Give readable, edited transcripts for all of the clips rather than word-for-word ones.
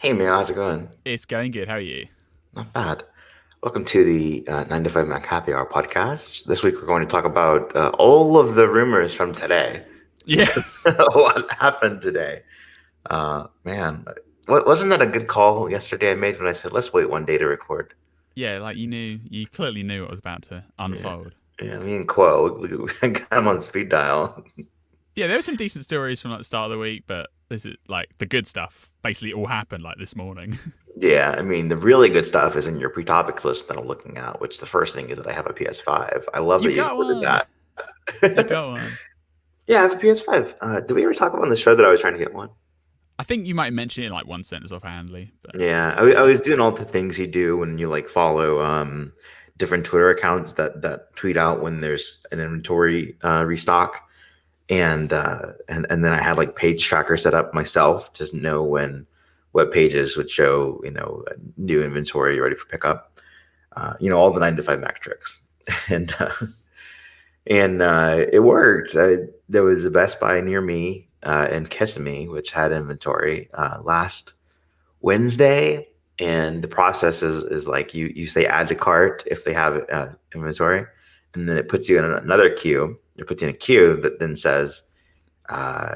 Hey Mayo, how's it going? It's going good. How are you? Not bad. Welcome to the 9 to 5 Mac Happy Hour podcast. This week we're going to talk about all of the rumors from today because Yes. what happened today. Man, wasn't that a good call yesterday I made when I said, let's wait one day to record? Yeah, like you clearly knew what was about to Yeah. unfold. Yeah, me and Quo, we got him on speed dial. Yeah, there were some decent stories from like the start of the week, but this is like the good stuff basically all happened like this morning. Yeah, I mean, the really good stuff is in your pre-topics list that I'm looking at, which the first thing is that I have a PS5. I love You that you got included one. that. You got one. Yeah, I have a PS5. Did we ever talk about on the show that I was trying to get one? I think you might mention it in like one sentence offhandedly, but Yeah, I yeah. was doing all the things you do when you like follow different Twitter accounts that tweet out when there's an inventory restock, and then I had like page tracker set up myself to know when what pages would show new inventory ready for pickup. All the 9 to 5 Mac tricks, and it worked. There was a Best Buy near me in Kissimmee, which had inventory last Wednesday, and the process is like you say add to cart if they have inventory, and then it puts you in another queue. It puts you in a queue that then says, uh,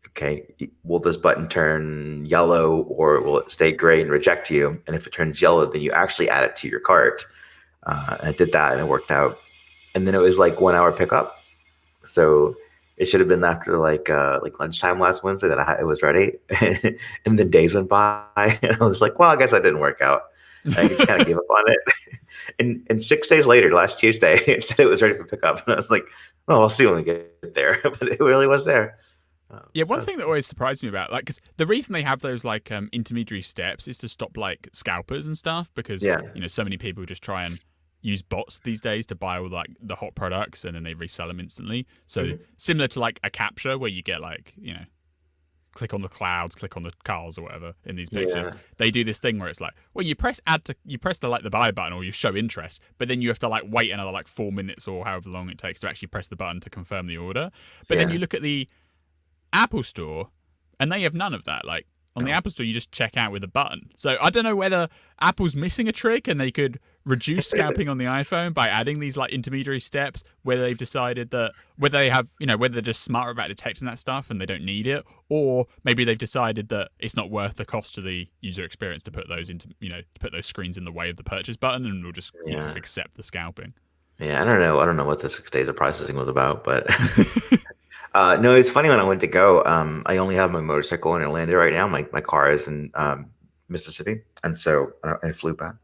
"Okay, will this button turn yellow or will it stay gray and reject you?" And if it turns yellow, then you actually add it to your cart. And I did that, and it worked out. And then it was like 1 hour pickup, so it should have been after like lunchtime last Wednesday that it was ready. And then days went by, and I was like, well, I guess that didn't work out. And I just kind of gave up on it. And 6 days later, last Tuesday, it said it was ready for pickup, and I was like, well, we'll see when we get there. But it really was there. Yeah, So one thing that always surprised me about, like, because the reason they have those like intermediary steps is to stop like scalpers and stuff, because yeah. so many people just try and use bots these days to buy all like the hot products and then they resell them instantly. So Mhm. similar to like a capture where you get like click on the clouds, click on the cars or whatever in these pictures. Yeah. They do this thing where it's like, well, you press the like the buy button or you show interest, but then you have to like wait another like 4 minutes or however long it takes to actually press the button to confirm the order. But then Yeah. you look at the Apple Store, and they have none of that. Like on the No. Apple Store, you just check out with a button. So I don't know whether Apple's missing a trick and they could reduce scalping on the iPhone by adding these like intermediary steps. Whether they've decided that whether they have whether they're just smarter about detecting that stuff and they don't need it, or maybe they've decided that it's not worth the cost to the user experience to put those into to put those screens in the way of the purchase button and we'll just Yeah. accept the scalping. Yeah. I don't know. I don't know what the 6 days of processing was about, but no, it's funny when I went to go. I only have my motorcycle in Orlando right now. My car is in Mississippi, and so I flew back,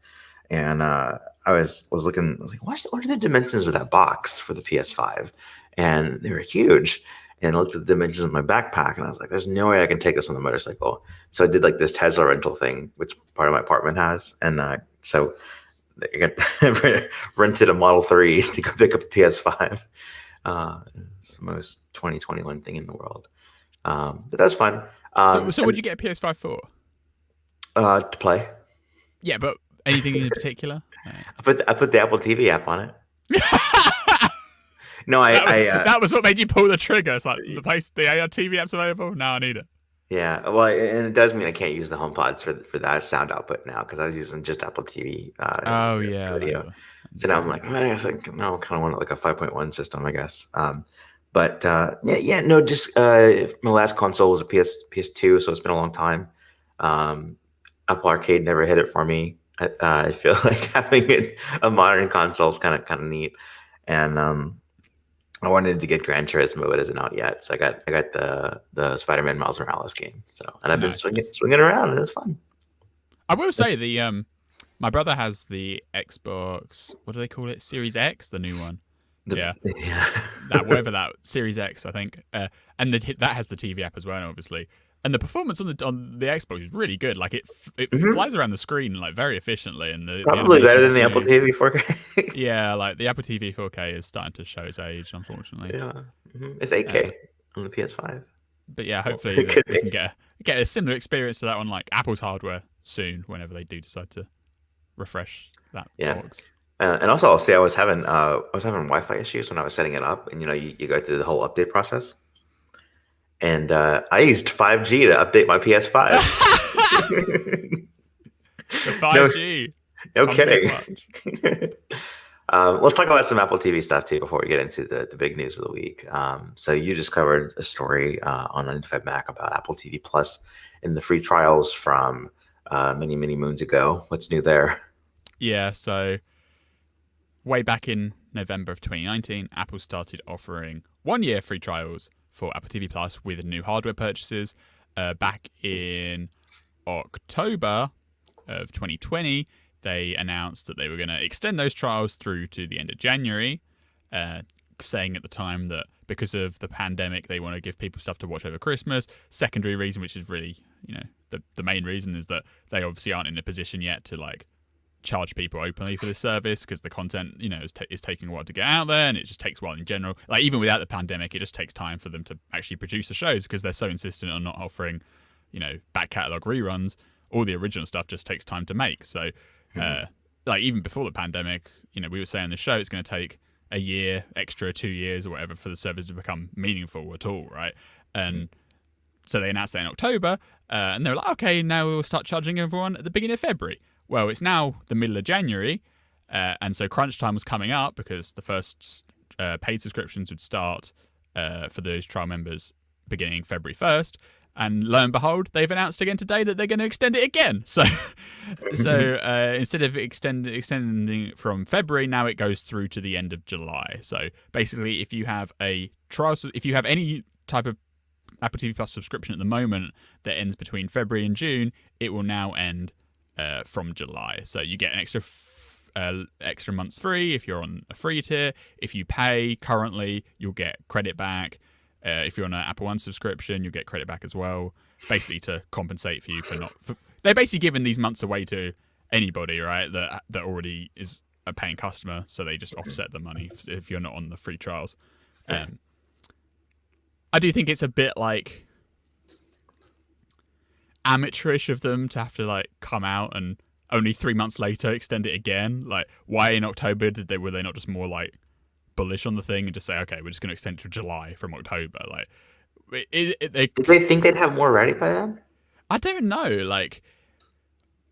and I was looking. I was like, what are the dimensions of that box for the PS5? And they were huge. And I looked at the dimensions of my backpack, and I was like, "There's no way I can take this on the motorcycle." So I did like this Tesla rental thing, which part of my apartment has, and so I got rented a Model 3 to go pick up a PS5. It's the most 2021 thing in the world. But that's fun. So would And you get a PS5 for? to play, Yeah, but anything in particular? I put the Apple TV app on it. No, That was what made you pull the trigger. It's like the AR TV app's available. Now I need it. yeah. Well, and it does mean I can't use the HomePods for that sound output now because I was using just Apple TV Oh yeah, that is video. a So now I'm like, man, I guess no, kind of want like a 5.1 system, I guess. But yeah, no, just my last console was a PS2, so it's been a long time. Um, Apple Arcade never hit it for me. I feel like having a modern console is kind of neat, and I wanted to get Gran Turismo, but it isn't out yet. So I got the Spider-Man Miles Morales game. So and I've been nice, swinging nice. swinging around, and it's fun. I will say my brother has the Xbox. What do they call it? Series X, the new one. Yeah, Yeah. that whatever that Series X, I think. And that has the TV app as well, obviously. And the performance on the Xbox is really good. Like it Mhm. flies around the screen like very efficiently, and the Probably better animations are than the Apple smooth. TV 4K. Yeah, like the Apple TV 4K is starting to show its age, unfortunately. Yeah. It's Uh, 8K on the PS5. but yeah, Well, hopefully it that could we be. can get a similar experience to that on like Apple's hardware soon, whenever they do decide to refresh that Yeah. box. And also, I'll say I was having Wi-Fi issues when I was setting it up, and you go through the whole update process, and I used 5G to update my PS5. The 5G. No Comes in kidding. clutch. Let's talk about some Apple TV stuff too before we get into the big news of the week. So you just covered a story on Untitled Mac about Apple TV Plus and the free trials from many moons ago. What's new there? Yeah, so way back in November of 2019, Apple started offering 1-year free trials for Apple TV Plus with new hardware purchases. Back in October of 2020, they announced that they were going to extend those trials through to the end of January, saying at the time that because of the pandemic, they want to give people stuff to watch over Christmas. Secondary reason, which is really, the main reason, is that they obviously aren't in a position yet to charge people openly for this service because the content, is taking a while to get out there, and it just takes a while in general. Like even without the pandemic, it just takes time for them to actually produce the shows because they're so insistent on not offering, back catalog reruns. All the original stuff just takes time to make. So, even before the pandemic, we were saying on the show it's going to take a year, extra 2 years or whatever for the service to become meaningful at all, right? And so they announced that in October, and they were like, okay, now we'll start charging everyone at the beginning of February. Well, it's now the middle of January, and so crunch time was coming up because the first paid subscriptions would start for those trial members beginning February 1st. And lo and behold, they've announced again today that they're going to extend it again. So instead of extending it from February, now it goes through to the end of July. So basically, if you have a trial, if you have any type of Apple TV Plus subscription at the moment that ends between February and June, it will now end from July. So you get an extra months free if you're on a free tier. If you pay currently, you'll get credit back. If you're on an Apple One subscription, you'll get credit back as well, basically to compensate for you for not. They're basically giving these months away to anybody, right? That already is a paying customer, so they just offset the money if you're not on the free trials. I do think it's a bit amateurish of them to have to come out and only 3 months later extend it again. Why in October were they not just more bullish on the thing and just say, okay, we're just going to extend it to July from October? Did they think they'd have more ready by then? I don't know.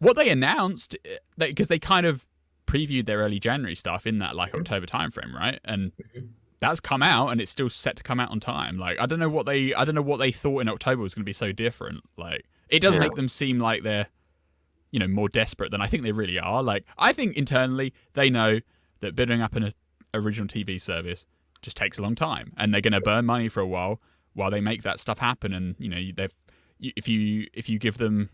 What they announced, because they kind of previewed their early January stuff in that October timeframe, right? And that's come out, and it's still set to come out on time. I don't know what they thought in October was going to be so different. It does make them seem like they're, more desperate than I think they really are. I think internally they know that building up an original TV service just takes a long time, and they're going to burn money for a while they make that stuff happen. And if you give them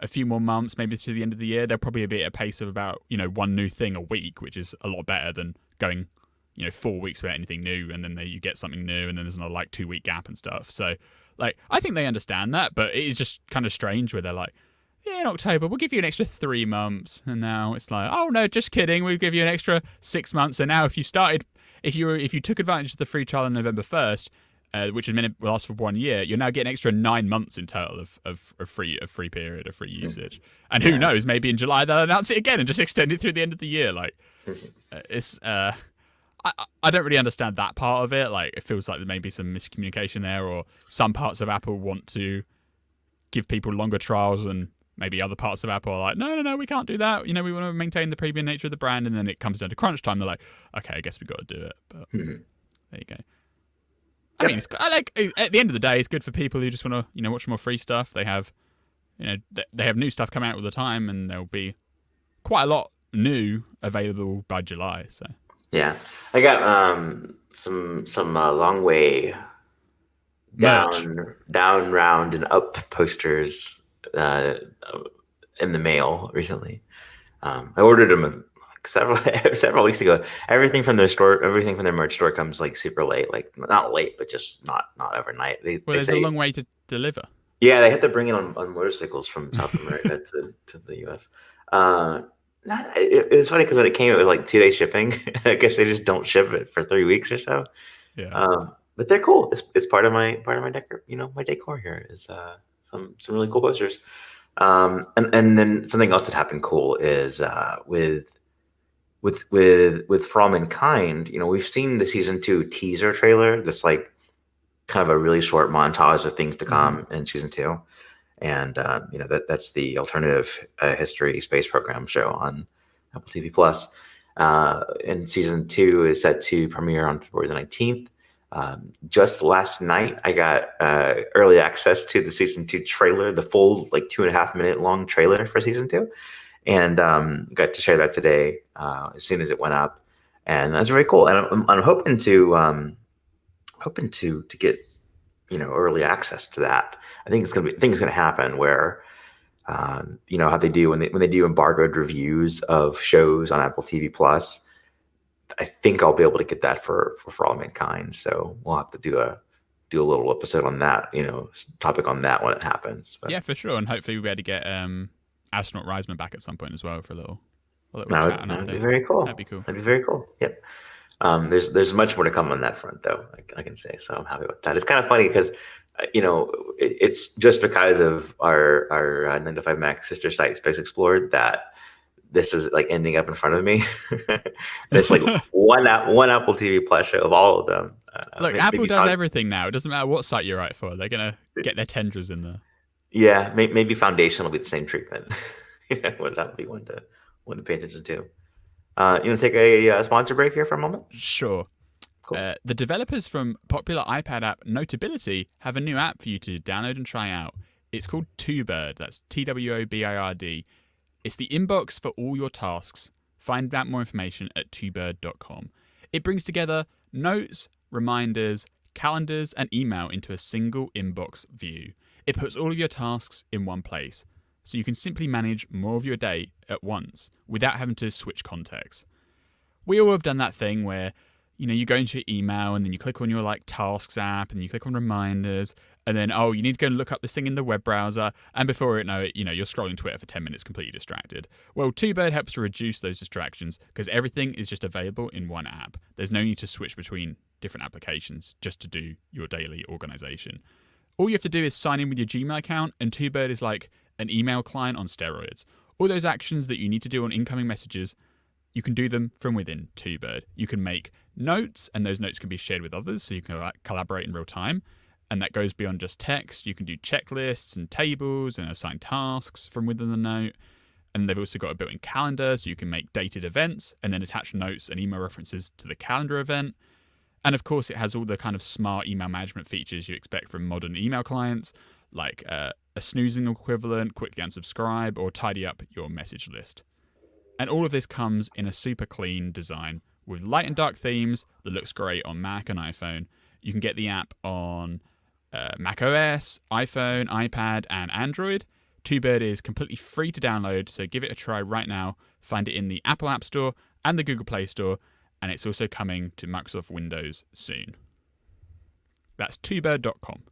a few more months, maybe to the end of the year, they'll probably be at a pace of about one new thing a week, which is a lot better than going 4 weeks without anything new, and then you get something new, and then there's another 2 week gap and stuff. So I think they understand that, but it is just kind of strange where they're yeah, in October we'll give you an extra 3 months, and now it's oh no, just kidding, we'll give you an extra 6 months. And now if you took advantage of the free trial on November 1st, which is meant to last for 1 year, you're now getting an extra 9 months in total of free period of free usage. And who knows, maybe in July they'll announce it again and just extend it through the end of the year. It's I don't really understand that part of it. It feels like there may be some miscommunication there, or some parts of Apple want to give people longer trials, and maybe other parts of Apple are no, we can't do that. We want to maintain the premium nature of the brand, and then it comes down to crunch time. They're okay, I guess we got to do it. But there you go. I mean, at the end of the day, it's good for people who just want to watch more free stuff. They have they have new stuff coming out all the time, and there'll be quite a lot new available by July. So. Yeah, I got some long way down, round, and up posters in the mail recently. I ordered them several weeks ago. Everything from their merch store comes super late, not late, but just not overnight. There's a long way to deliver. Yeah, they had to bring it on motorcycles from South America to the U.S. It was funny because when it came, it was 2 days shipping. I guess they just don't ship it for 3 weeks or so. Yeah. But they're cool. It's part of my decor. My decor here is some really cool posters. And then something else that happened cool is with For All Mankind. We've seen the season 2 teaser trailer. That's kind of a really short montage of things to come in season 2. And that's the alternative history space program show on Apple TV Plus. And season 2 is set to premiere on February the 19th. Just last night, I got early access to the season 2 trailer, the full 2.5 minute long trailer for season 2, and got to share that today as soon as it went up, and that's very cool. And I'm hoping to get early access to that. I think it's gonna happen where how they do when they do embargoed reviews of shows on Apple TV Plus. I think I'll be able to get that for All Mankind. So we'll have to do a little episode on that, topic on that when it happens. But Yeah, for sure. And hopefully we'll be able to get Astronaut Reisman back at some point as well for a little chat and that would be update. very cool. That'd be cool. That'd be very cool. Yep. There's much more to come on that front, though. I can say, so I'm happy with that. It's kind of funny because it's just because of our 9 to 5 Mac sister site Space Explored that this is ending up in front of me. It's one Apple TV Plus show of all of them. Look, Apple does everything now. It doesn't matter what site you write for. They're gonna get their tendrils in there. Yeah, maybe Foundation will be the same treatment. That would be one to pay attention to. You want to take a sponsor break here for a moment? Sure. Cool. The developers from popular iPad app Notability have a new app for you to download and try out. It's called TwoBird. That's TWOBIRD. It's the inbox for all your tasks. Find out more information at twobird.com. It brings together notes, reminders, calendars, and email into a single inbox view. It puts all of your tasks in one place, so you can simply manage more of your day at once without having to switch contexts. We all have done that thing where you go into your email and then you click on your tasks app and you click on reminders and then, you need to go and look up this thing in the web browser. And before you know it, you're scrolling Twitter for 10 minutes completely distracted. Well, TwoBird helps to reduce those distractions because everything is just available in one app. There's no need to switch between different applications just to do your daily organization. All you have to do is sign in with your Gmail account, and TwoBird is like an email client on steroids. All those actions that you need to do on incoming messages, you can do them from within TwoBird. You can make notes, and those notes can be shared with others, so you can collaborate in real time. And that goes beyond just text. You can do checklists and tables and assign tasks from within the note. And they've also got a built-in calendar, so you can make dated events and then attach notes and email references to the calendar event. And of course, it has all the kind of smart email management features you expect from modern email clients, like a snoozing equivalent, quickly unsubscribe, or tidy up your message list. And all of this comes in a super clean design with light and dark themes that looks great on Mac and iPhone. You can get the app on Mac OS, iPhone, iPad, and Android. TwoBird is completely free to download, so give it a try right now. Find it in the Apple App Store and the Google Play Store, and it's also coming to Microsoft Windows soon. That's twobird.com.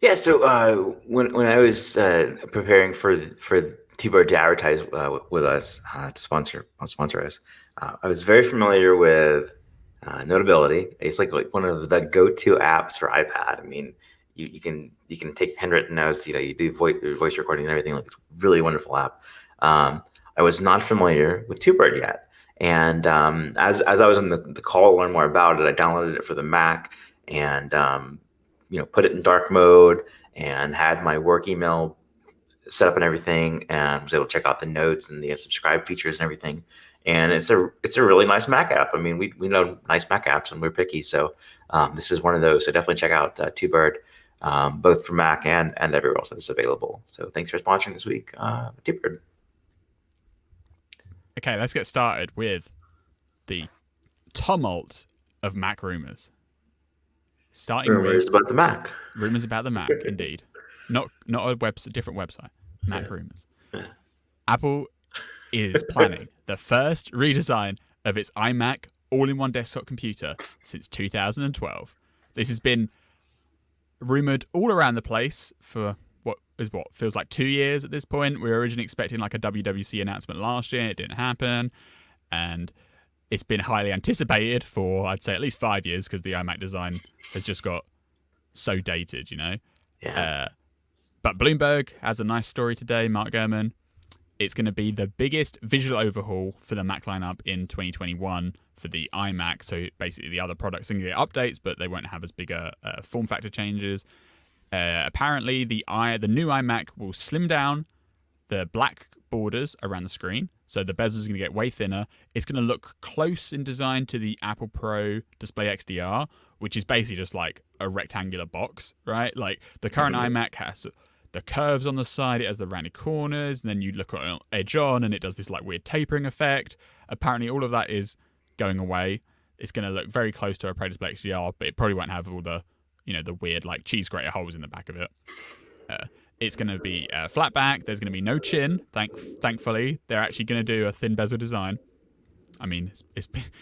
Yeah, so when I was preparing for TwoBird to advertise with us to sponsor us, I was very familiar with Notability. It's like one of the go-to apps for iPad. I mean, you can take handwritten notes. You do voice recording and everything. It's a really wonderful app. I was not familiar with TwoBird yet, and as I was on the call to learn more about it, I downloaded it for the Mac and put it in dark mode and had my work email set up and everything, and was able to check out the notes and the unsubscribe features and everything. And it's a really nice Mac app. I mean, we know nice Mac apps and we're picky, so this is one of those. So definitely check out TwoBird, both for Mac and everywhere else that it's available. So thanks for sponsoring this week, TwoBird. Okay, let's get started with the tumult of Mac rumors. Starting Rumors with about the Mac. Rumors about the Mac, indeed. Not a different website. Mac rumors. Apple is planning the first redesign of its iMac all-in-one desktop computer since 2012. This has been rumored all around the place for what feels like 2 years at this point. We were originally expecting like a WWC announcement last year. It didn't happen. And it's been highly anticipated for, I'd say, at least 5 years because the iMac design has just got so dated, Yeah. But Bloomberg has a nice story today, Mark Gurman. It's going to be the biggest visual overhaul for the Mac lineup in 2021 for the iMac. So basically, the other products can get updates, but they won't have as big a form factor changes. Apparently, the new iMac will slim down the black borders around the screen. So the bezel is going to get way thinner. It's going to look close in design to the Apple Pro Display XDR, which is basically just like a rectangular box, right? Like the current iMac has the curves on the side, it has the rounded corners, and then you look at an edge on and it does this like weird tapering effect. Apparently all of that is going away. It's going to look very close to a Pro Display XDR, but it probably won't have all the, the weird like cheese grater holes in the back of it. It's going to be flat back. There's going to be no chin. Thankfully, they're actually going to do a thin bezel design. I mean,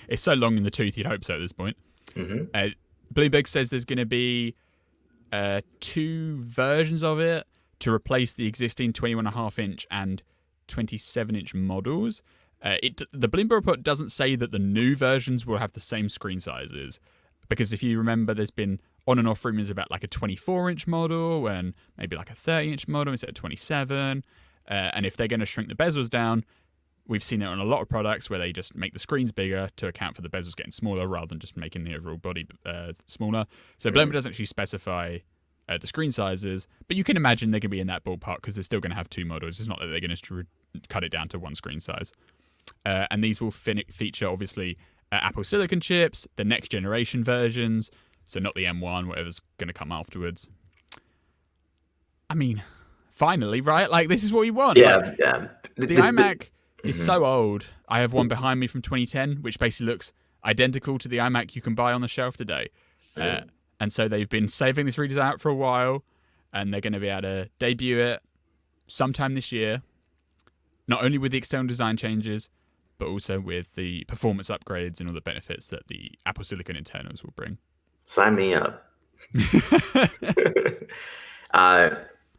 it's so long in the tooth, you'd hope so at this point. Bloomberg says there's going to be 2 versions of it to replace the existing 21.5-inch and 27-inch models. The Bloomberg report doesn't say that the new versions will have the same screen sizes, because if you remember, there's been on and off rumors about like a 24-inch model and maybe like a 30-inch model instead of 27. And if they're going to shrink the bezels down, we've seen it on a lot of products where they just make the screens bigger to account for the bezels getting smaller rather than just making the overall body smaller. So Bloomberg doesn't actually specify the screen sizes, but you can imagine they're going to be in that ballpark because they're still going to have 2 models. It's not that they're going to cut it down to 1 screen size. And these will feature, obviously, Apple Silicon chips, the next generation versions, so not the M1, whatever's going to come afterwards. I mean, finally, right? Like, this is what you want. Yeah, like, yeah. The iMac is so old. I have one behind me from 2010, which basically looks identical to the iMac you can buy on the shelf today. And so they've been saving this redesign out for a while, and they're going to be able to debut it sometime this year, not only with the external design changes, but also with the performance upgrades and all the benefits that the Apple Silicon internals will bring. Sign me up.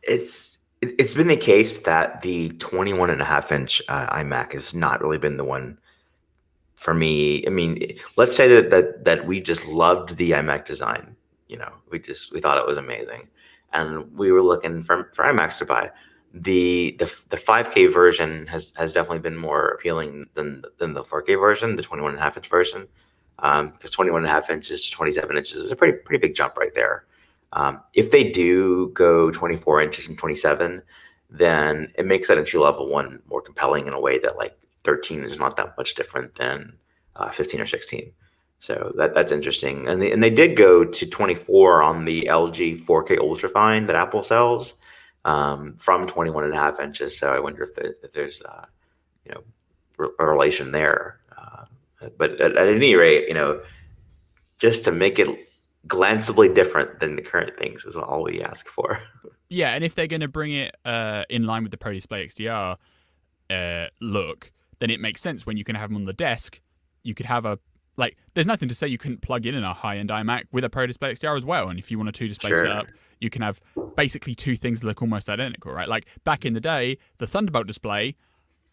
It's been the case that the 21.5-inch iMac has not really been the one for me. I mean, let's say that we just loved the iMac design. We thought it was amazing, and we were looking for iMacs to buy. The 5K version has definitely been more appealing than the 4K version, the 21.5-inch version. Because 21.5 inches to 27 inches is a pretty big jump right there. If they do go 24 inches and 27, then it makes that entry level one more compelling in a way that like 13 is not that much different than 15 or 16. So that's interesting. And they did go to 24 on the LG 4K Ultrafine that Apple sells from 21.5 inches. So I wonder if there's a relation there. But at any rate, just to make it glanceably different than the current things is all we ask for. Yeah, and if they're going to bring it in line with the Pro Display XDR look, then it makes sense when you can have them on the desk. You could have there's nothing to say you couldn't plug in a high-end iMac with a Pro Display XDR as well. And if you want a 2-display setup, you can have basically 2 things that look almost identical, right? Like back in the day, the Thunderbolt display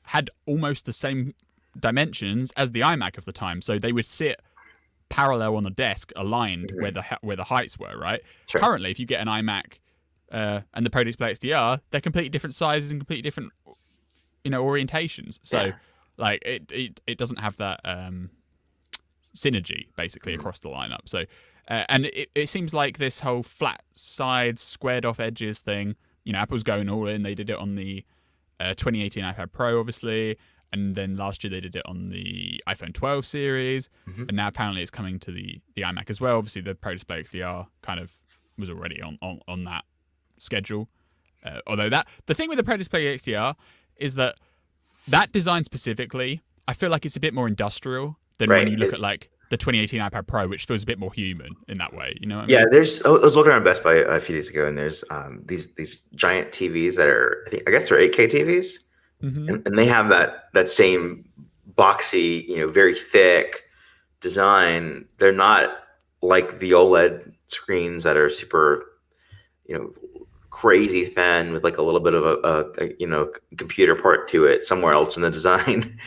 had almost the same dimensions as the iMac of the time, so they would sit parallel on the desk, aligned where the heights were, right? Sure. Currently, if you get an iMac and the Pro Display XDR, they're completely different sizes and completely different, orientations. So, it doesn't have that synergy basically across the lineup. So, and it seems like this whole flat sides, squared off edges thing. Apple's going all in. They did it on the 2018 iPad Pro, obviously. And then last year they did it on the iPhone 12 series, and now apparently it's coming to the iMac as well. Obviously, the Pro Display XDR kind of was already on that schedule. Although the thing with the Pro Display XDR is that design specifically, I feel like it's a bit more industrial than when you look at like the 2018 iPad Pro, which feels a bit more human in that way. You know what I mean? I was looking around Best Buy a few days ago, and there's these giant TVs that are I guess they're 8K TVs. And they have that same boxy, very thick design. They're not like the OLED screens that are super, crazy thin with like a little bit of a computer part to it somewhere else in the design.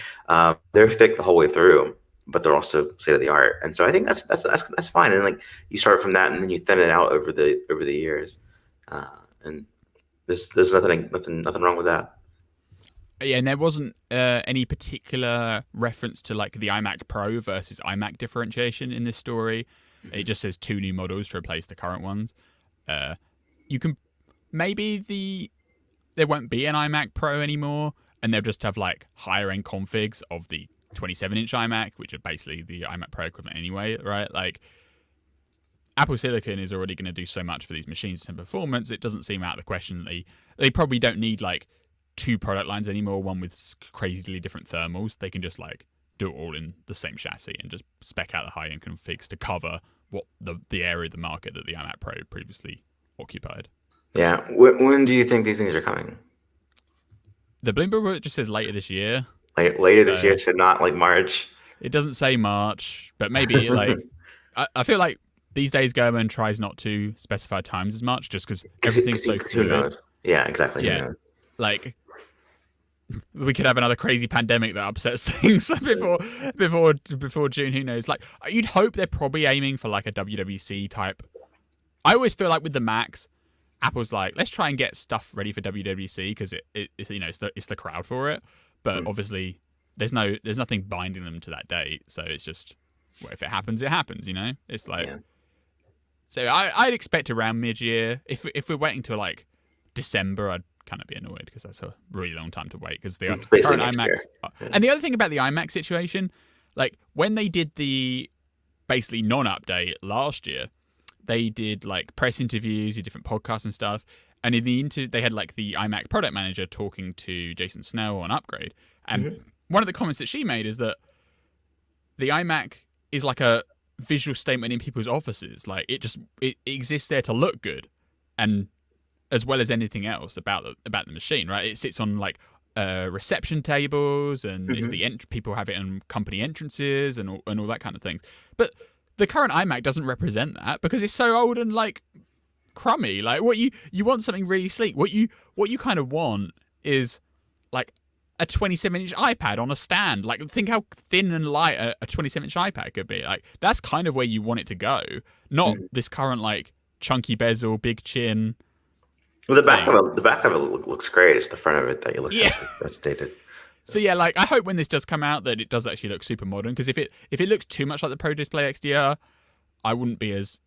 They're thick the whole way through, but they're also state of the art. And so I think that's fine. And like you start from that, and then you thin it out over the years. And there's nothing wrong with that. Yeah, and there wasn't any particular reference to like the iMac Pro versus iMac differentiation in this story. It just says 2 new models to replace the current ones. You can maybe there won't be an iMac Pro anymore, and they'll just have like higher end configs of the 27-inch iMac, which are basically the iMac Pro equivalent anyway, right? Like Apple Silicon is already going to do so much for these machines in performance. It doesn't seem out of the question that they probably don't need like 2 product lines anymore, one with crazily different thermals. They can just like do it all in the same chassis and just spec out the high end configs to cover what the area of the market that the iMac Pro previously occupied. Yeah. When do you think these things are coming? The Bloomberg report just says later this year. Later this year, so not like March. It doesn't say March, but maybe like I feel like these days Gurman tries not to specify times as much, just because everything's so fluid. Yeah, exactly. Yeah, like we could have another crazy pandemic that upsets things before June. Who knows? Like you'd hope they're probably aiming for like a WWDC type. I always feel like with the Macs, Apple's like, let's try and get stuff ready for WWDC because it's it's the crowd for it. But obviously, there's nothing binding them to that date, so it's just well, if it happens, it happens. It's like so I'd expect around mid-year. If we're waiting till like December, I'd kind of be annoyed because that's a really long time to wait because the current iMacs. And the other thing about the iMac situation, like when they did the basically non-update last year, they did like press interviews, different podcasts and stuff. And in the they had like the iMac product manager talking to Jason Snell on Upgrade. And one of the comments that she made is that the iMac is like a visual statement in people's offices. Like it exists there to look good, and as well as anything else about the machine, right? It sits on like reception tables, and it's people have it on company entrances and all that kind of thing. But the current iMac doesn't represent that because it's so old and like crummy. Like what you want something really sleek. What you kind of want is like a 27-inch iPad on a stand. Like think how thin and light a 27-inch iPad could be. Like that's kind of where you want it to go. Not this current like chunky bezel, big chin. Well, the back of it looks great. It's the front of it that you look at that's dated. So yeah, like I hope when this does come out that it does actually look super modern. Because if it looks too much like the Pro Display XDR, I wouldn't be as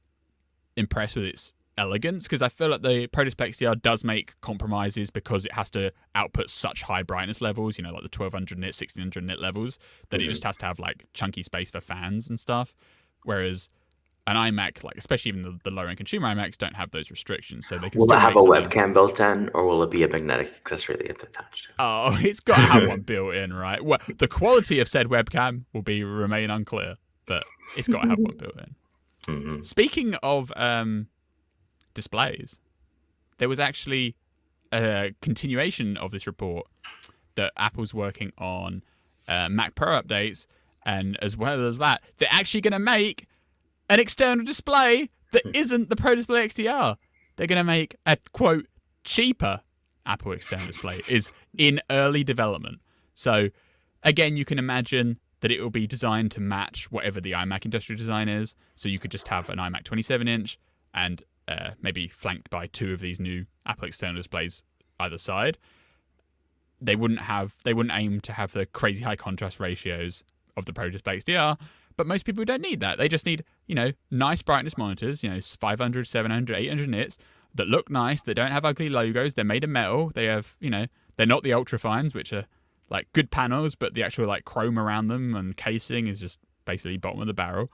impressed with its elegance. Because I feel like the Pro Display XDR does make compromises because it has to output such high brightness levels. Like the 1200 nit, 1600 nit levels, that it just has to have like chunky space for fans and stuff. Whereas an iMac, like especially even the lower end consumer iMacs, don't have those restrictions, so they can. Will it have a webcam built in, or will it be a magnetic accessory that gets attached? Oh, it's got to have one built in, right? Well, the quality of said webcam will remain unclear, but it's got to have one built in. Speaking of displays, there was actually a continuation of this report that Apple's working on Mac Pro updates, and as well as that, they're actually going to make an external display that isn't the Pro Display XDR. They're going to make a, quote, cheaper Apple external display is in early development. So, again, you can imagine that it will be designed to match whatever the iMac industrial design is. So you could just have an iMac 27-inch and maybe flanked by 2 of these new Apple external displays either side. They wouldn't aim to have the crazy high contrast ratios of the Pro Display XDR. But most people don't need that. They just need, nice brightness monitors, 500, 700, 800 nits that look nice, that don't have ugly logos. They're made of metal. They have, they're not the ultrafines, which are like good panels, but the actual like chrome around them and casing is just basically bottom of the barrel.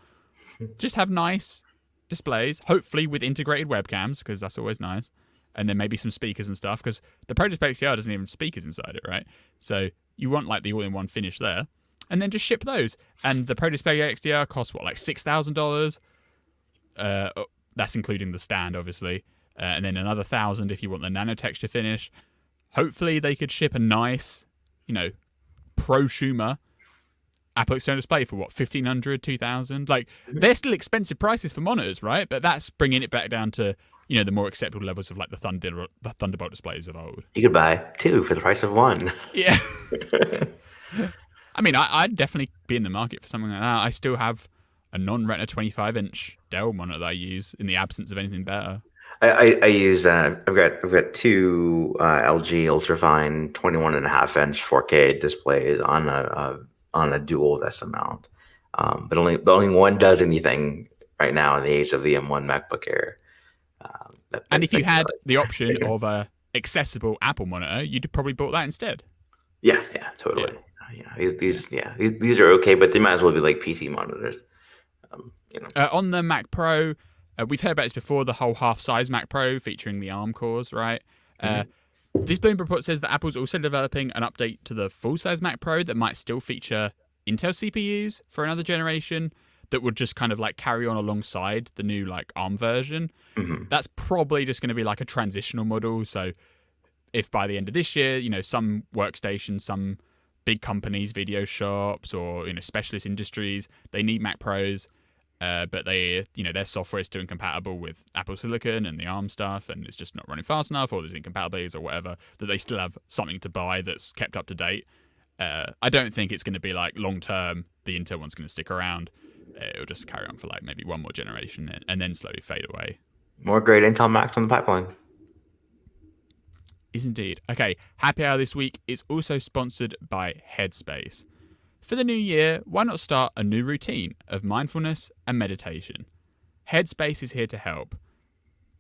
Just have nice displays, hopefully with integrated webcams, because that's always nice. And then maybe some speakers and stuff, because the Pro Display XDR doesn't even have speakers inside it, right? So you want like the all-in-one finish there. And then just ship those. And the Pro Display XDR costs, like $6,000? That's including the stand, obviously. And then another $1,000 if you want the nano texture finish. Hopefully they could ship a nice, prosumer Apple external display for $1,500, $2,000? Like, they're still expensive prices for monitors, right? But that's bringing it back down to, the more acceptable levels of like the Thunderbolt displays of old. You could buy 2 for the price of 1. Yeah. I mean, I'd definitely be in the market for something like that. I still have a non-Retina 25-inch Dell monitor that I use in the absence of anything better. I use I've got two LG ultrafine 21.5 inch 4K displays on a dual VESA mount. But only one does anything right now in the age of the M1 MacBook Air. And if That you can had really the option bigger. of a accessible Apple monitor, you'd probably bought that instead. Yeah, yeah, Yeah. totally. These are okay, but they might as well be like PC monitors. You know. On the Mac Pro, we've heard about this before, the whole half-size Mac Pro featuring the ARM cores, right? Uh, Mhm. this Bloomberg report says that Apple's also developing an update to the full-size Mac Pro that might still feature Intel CPUs for another generation that would just kind of like carry on alongside the new like ARM version. Mhm. That's probably just going to be like a transitional model. So if by the end of this year, some workstations, some big companies, video shops, or specialist industries, they need Mac Pros, but their software is too incompatible with Apple Silicon and the ARM stuff, and it's just not running fast enough, or there's incompatibilities or whatever, that they still have something to buy that's kept up to date. I don't think it's going to be like long term. The Intel one's going to stick around. It'll just carry on for like maybe one more generation and then slowly fade away. More great Intel Macs on the pipeline. Is indeed. Okay, Happy Hour this week is also sponsored by Headspace. For the new year, why not start a new routine of mindfulness and meditation? Headspace is here to help.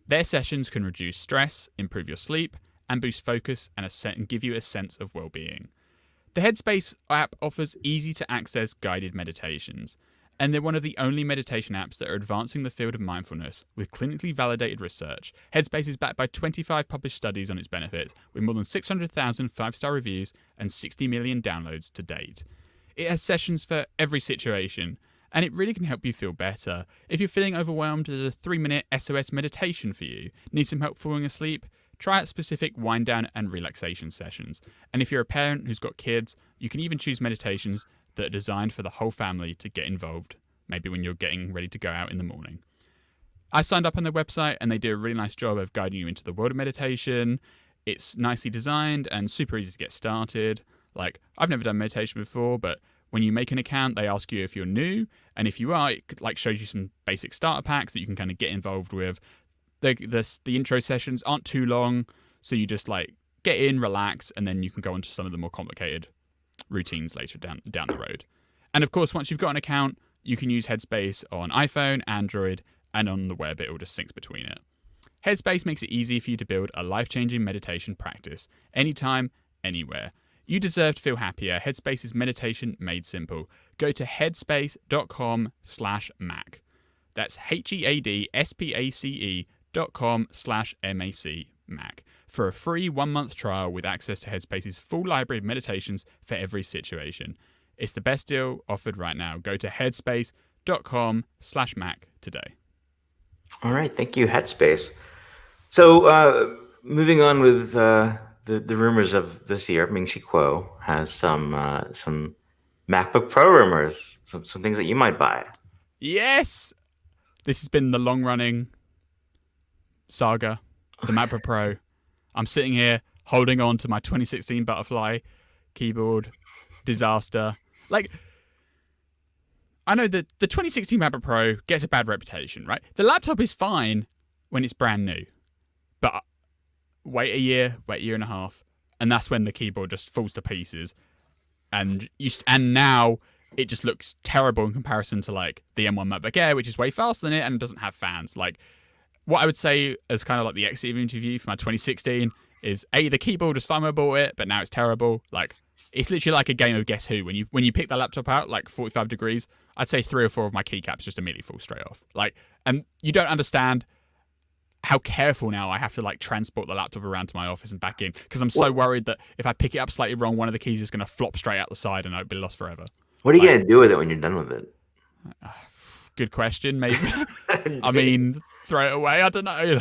Their sessions can reduce stress, improve your sleep, and boost focus and give you a sense of well-being. The Headspace app offers easy-to-access guided meditations, and they're one of the only meditation apps that are advancing the field of mindfulness with clinically validated research. Headspace is backed by 25 published studies on its benefits, with more than 600,000 five-star reviews and 60 million downloads to date. It has sessions for every situation, and it really can help you feel better. If you're feeling overwhelmed, there's a 3-minute SOS meditation for you. Need some help falling asleep? Try out specific wind down and relaxation sessions. And if you're a parent who's got kids, you can even choose meditations that are designed for the whole family to get involved, maybe when you're getting ready to go out in the morning. I signed up on their website and they do a really nice job of guiding you into the world of meditation. It's nicely designed and super easy to get started. Like, I've never done meditation before, but when you make an account, they ask you if you're new, and if you are, it like shows you some basic starter packs that you can kind of get involved with. The intro sessions aren't too long, so you just like get in, relax, and then you can go on to some of the more complicated routines later down the road. And of course, once you've got an account, you can use Headspace on iPhone, Android, and on the web. It all just syncs between it. Headspace makes it easy for you to build a life-changing meditation practice anytime, anywhere. You deserve to feel happier. Headspace is meditation made simple. Go to headspace.com/Mac. That's headspace.com/MAC for a free 1-month trial with access to Headspace's full library of meditations for every situation. It's the best deal offered right now. Go to headspace.com/Mac today. All right, thank you, Headspace. So, moving on with the rumors of this year, Ming-Chi Kuo has some MacBook Pro rumors, some things that you might buy. Yes! This has been the long-running saga, the MacBook Pro. I'm sitting here holding on to my 2016 Butterfly keyboard. Disaster. Like, I know that the 2016 MacBook Pro gets a bad reputation, right? The laptop is fine when it's brand new, but wait a year and a half, and that's when the keyboard just falls to pieces, and now it just looks terrible in comparison to like the M1 MacBook Air, which is way faster than it and doesn't have fans. Like, what I would say as kind of like the exit interview for my 2016 is the keyboard was fun when I bought it, but now it's terrible. Like, it's literally like a game of Guess Who. When you pick that laptop out, like 45 degrees, I'd say 3 or 4 of my keycaps just immediately fall straight off. Like, and you don't understand how careful now I have to like transport the laptop around to my office and back in, because I'm so worried that if I pick it up slightly wrong, one of the keys is going to flop straight out the side and I'll be lost forever. What are you Like, gonna do with it when you're done with it? good question. Maybe. I mean, throw it away. I don't know.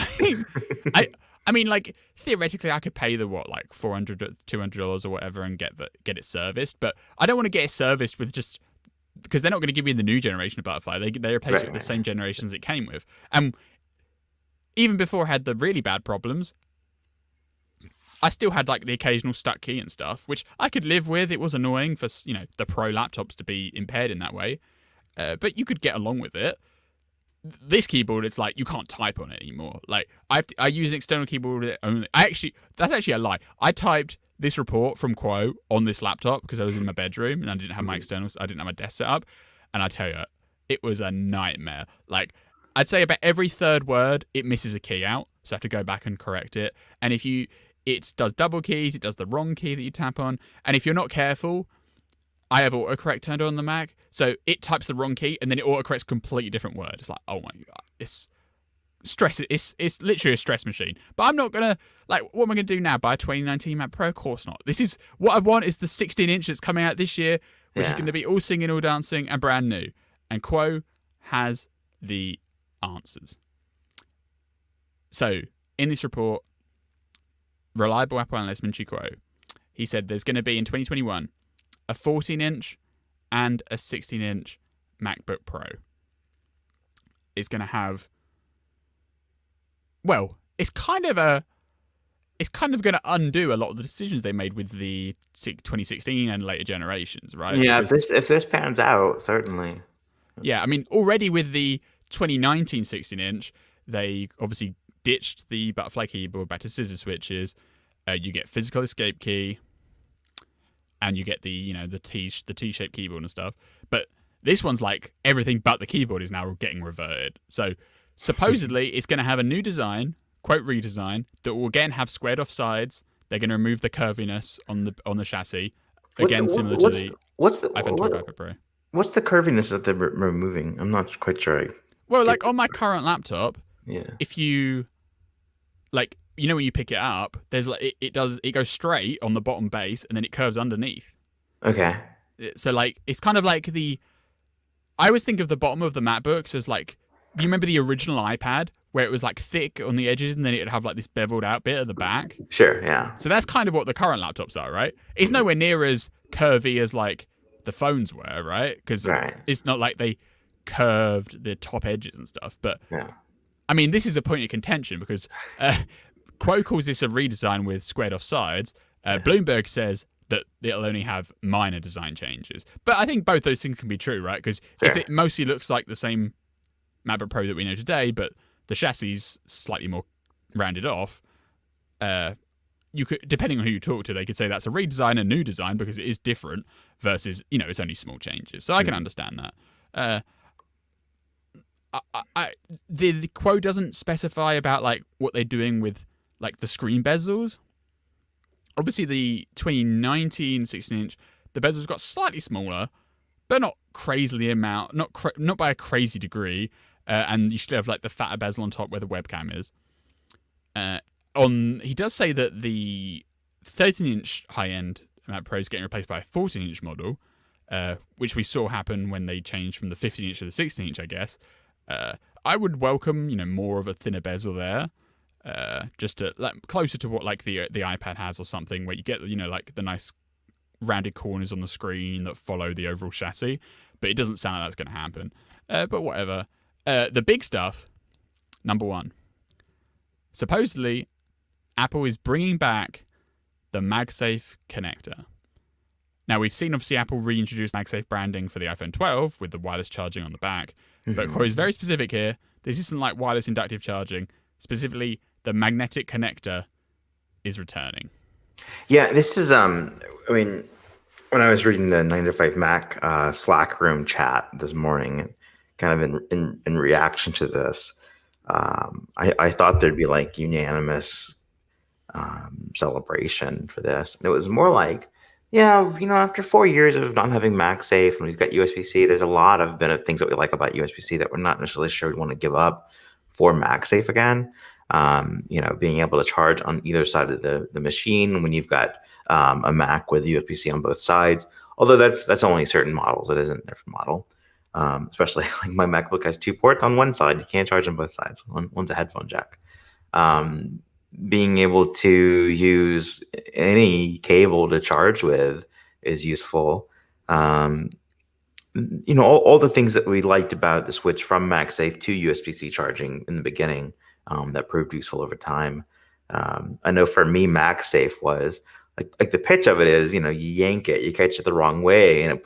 I mean, like, theoretically, I could pay the like $400, $200 or whatever and get it serviced, but I don't want to get it serviced with just because they're not going to give me the new generation of Butterfly. They replace it with the same generations it came with, and even before I had the really bad problems, I still had like the occasional stuck key and stuff, which I could live with. It was annoying for the pro laptops to be impaired in that way, but you could get along with it. this keyboard, it's like you can't type on it anymore. Like I use an external keyboard only. That's actually a lie. I typed this report from Kuo on this laptop because I was in my bedroom and I didn't have my externals. I didn't have my desk set up, and I tell you, it was a nightmare. Like I'd say about every third word, it misses a key out, so I have to go back and correct it. And it does double keys, it does the wrong key that you tap on, and if you're not careful, I have autocorrect turned on the Mac, so it types the wrong key and then it autocorrects a completely different word. It's like, oh my god, it's stress. It's literally a stress machine. But I'm not gonna what am I gonna do now? Buy a 2019 Mac Pro? Of course not. This is what I want. Is the 16-inch that's coming out this year, which is going to be all singing, all dancing, and brand new. And Kuo has the answers. So in this report, reliable Apple analyst Ming-Chi Kuo, he said there's going to be in 2021 a 14-inch and a 16-inch MacBook Pro. It's going to have, well, it's kind of going to undo a lot of the decisions they made with the 2016 and later generations, right? Yeah, if this pans out, certainly. Yeah, I mean, already with the 2019 16-inch, they obviously ditched the butterfly keyboard back to scissor switches. You get physical escape key, and you get the T-shaped keyboard and stuff. But this one's like everything but the keyboard is now getting reverted. So supposedly it's going to have a new design, quote redesign, that will again have squared off sides. They're going to remove the curviness on the chassis, again similar to the iPhone 12 iPad Pro. What's the curviness that they're removing? I'm not quite sure. Well, like on my current laptop, yeah. If you when you pick it up, there's it goes straight on the bottom base and then it curves underneath. Okay. So it's kind of like I always think of the bottom of the MacBooks as like, do you remember the original iPad where it was like thick on the edges and then it'd have like this beveled out bit at the back? Sure, yeah. So that's kind of what the current laptops are, right? It's nowhere near as curvy as like the phones were, right? Because it's not like they curved the top edges and stuff. But yeah. I mean, this is a point of contention because Kuo calls this a redesign with squared off sides. Bloomberg says that it'll only have minor design changes. But I think both those things can be true, right? Because if it mostly looks like the same MacBook Pro that we know today, but the chassis is slightly more rounded off, you could, depending on who you talk to, they could say that's a redesign, a new design, because it is different versus, it's only small changes. So I can understand that. The quote doesn't specify about like what they're doing with like the screen bezels. Obviously, the 2019 16-inch, the bezels got slightly smaller, but not crazily amount, not by a crazy degree. And you still have like the fatter bezel on top where the webcam is. He does say that the 13-inch high-end Mac Pro is getting replaced by a 14-inch model, which we saw happen when they changed from the 15-inch to the 16-inch, I guess. I would welcome, more of a thinner bezel there, just to closer to what like the iPad has or something, where you get like the nice rounded corners on the screen that follow the overall chassis. But it doesn't sound like that's going to happen. But whatever. The big stuff, number one. Supposedly, Apple is bringing back the MagSafe connector. Now, we've seen, obviously, Apple reintroduce MagSafe branding for the iPhone 12 with the wireless charging on the back. But Kuo is very specific here. This isn't like wireless inductive charging. Specifically, the magnetic connector is returning. Yeah, this is, when I was reading the 9 to 5 Mac Slack room chat this morning, kind of in reaction to this, I thought there'd be like unanimous celebration for this. And it was more like, after 4 years of not having MagSafe and we've got USB-C, there's a lot of things that we like about USB-C that we're not necessarily sure we want to give up for MagSafe again. Being able to charge on either side of the machine when you've got a Mac with USB-C on both sides. Although that's only certain models. It isn't every model. Especially like my MacBook has 2 ports on one side. You can't charge on both sides. One's a headphone jack. Being able to use any cable to charge with is useful. All the things that we liked about the switch from MagSafe to USB-C charging in the beginning that proved useful over time. I know for me, MagSafe was like the pitch of it is, you yank it, you catch it the wrong way, and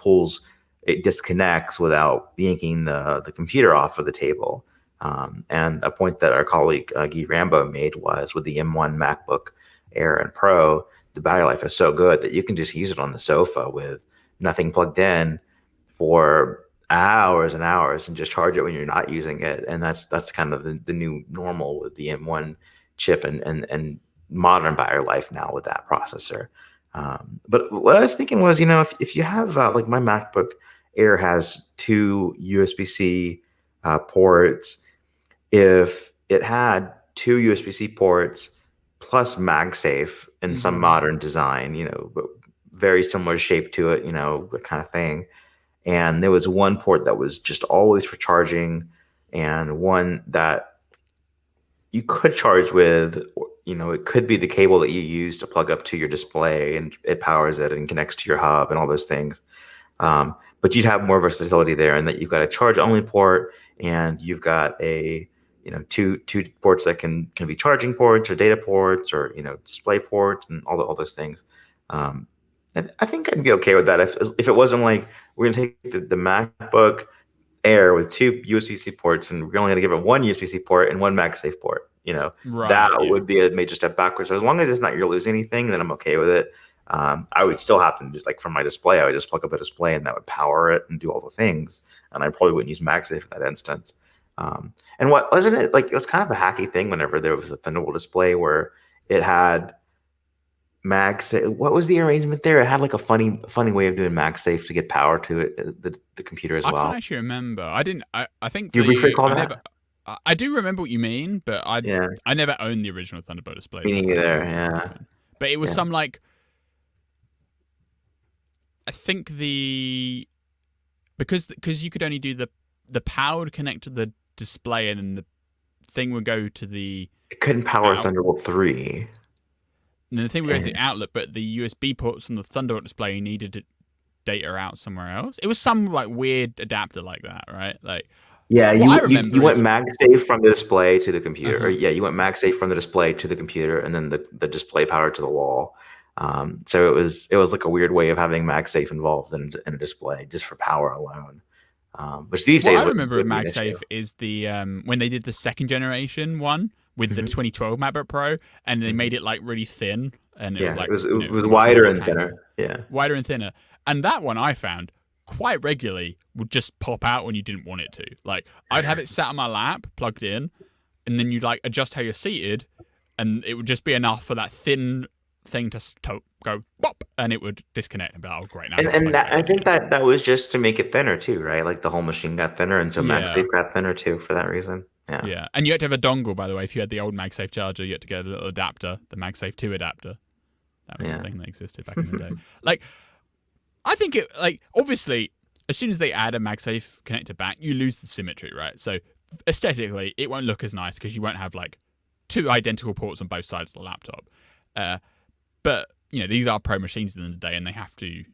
it disconnects without yanking the computer off of the table. And a point that our colleague Guy Rambo made was with the M1 MacBook Air and Pro, the battery life is so good that you can just use it on the sofa with nothing plugged in for hours and hours and just charge it when you're not using it. And that's kind of the new normal with the M1 chip and modern battery life now with that processor. But what I was thinking was, if you have like my MacBook Air has two USB-C ports. If it had two USB-C ports plus MagSafe in some modern design, but very similar shape to it, that kind of thing. And there was one port that was just always for charging, and one that you could charge with, it could be the cable that you use to plug up to your display and it powers it and connects to your hub and all those things. But you'd have more versatility there, and that you've got a charge only port and you've got a two ports that can be charging ports or data ports or display ports and all those things. I think I'd be okay with that if it wasn't like we're gonna take the MacBook Air with two USB-C ports and we're only gonna give it one USB-C port and one MagSafe port. Right, that yeah. would be a major step backwards. So as long as it's not you're losing anything, then I'm okay with it. I would still have to, like from my display, I would just plug up a display and that would power it and do all the things. And I probably wouldn't use MagSafe in that instance. And what wasn't it like? It was kind of a hacky thing whenever there was a Thunderbolt display where it had MagSafe. What was the arrangement there? It had like a funny way of doing MagSafe to get power to it, the computer as I well. can't actually remember. I didn't. I think Do you recall I that? never. I do remember what you mean, but Yeah, I never owned the original Thunderbolt display. me So I can't neither. remember what Yeah, happened. But it was yeah, some like I think because you could only do the power would connect to the display and then the thing would go to the it couldn't power out. Thunderbolt 3. And then the thing would go to the And outlet, but the USB ports on the Thunderbolt display needed data out somewhere else. It was some like weird adapter like that, right? Like yeah, what I you remember you went is MagSafe from the display to the computer. Or uh-huh. yeah, you went MagSafe from the display to the computer, and then the display power to the wall. So it was like a weird way of having MagSafe involved in a display just for power alone, which these What days I remember of would be an issue. MagSafe is the when they did the second generation one with the Hmm. 2012 MacBook Pro, and they Hmm. made it like really thin, and it was Yeah, it like was it was much more wider and rectangular, thinner. Yeah, wider and thinner. And that one I found quite regularly would just pop out when you didn't want it to. Like I'd have it sat on my lap, plugged in, and then you'd like adjust how you're seated, and it would just be enough for that thin thing to go pop, and it would disconnect and be like, oh great, now I've and got to plug it that, back I in think again. that was just to make it thinner too, right? Like the whole machine got thinner, and so Yeah. MagSafe got thinner too for that reason. Yeah. Yeah, and you had to have a dongle, by the way. If you had the old MagSafe charger, you had to get a little adapter, the MagSafe 2 adapter. That was Yeah. the thing that existed back in the day. Like, I think it, like, obviously, as soon as they add a MagSafe connector back, you lose the symmetry, right? So, aesthetically, it won't look as nice because you won't have, like, two identical ports on both sides of the laptop. But, these are pro machines at the end of the day, and they have to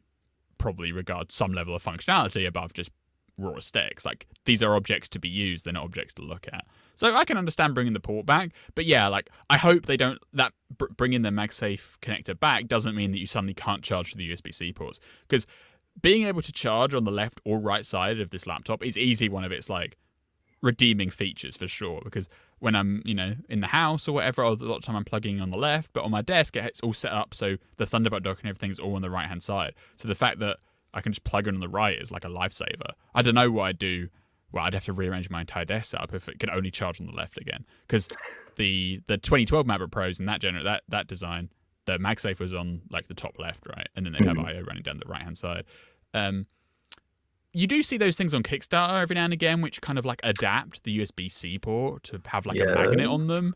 probably regard some level of functionality above just raw aesthetics. Like these are objects to be used, they're not objects to look at. So I can understand bringing the port back, but yeah, like I hope they don't bringing the MagSafe connector back doesn't mean that you suddenly can't charge through the USB-C ports, because being able to charge on the left or right side of this laptop is easily one of its like redeeming features for sure, because when I'm in the house or whatever, a lot of time I'm plugging on the left, but on my desk it's all set up so the Thunderbolt dock and everything's all on the right hand side. So the fact that I can just plug in on the right is like a lifesaver. I don't know what I'd do. Well, I'd have to rearrange my entire desk setup if it could only charge on the left again, because the 2012 MacBook Pros and that design, the MagSafe was on like the top left, right, and then they'd have IO running down the right hand side. You do see those things on Kickstarter every now and again, which kind of like adapt the USB-C port to have like a magnet on them,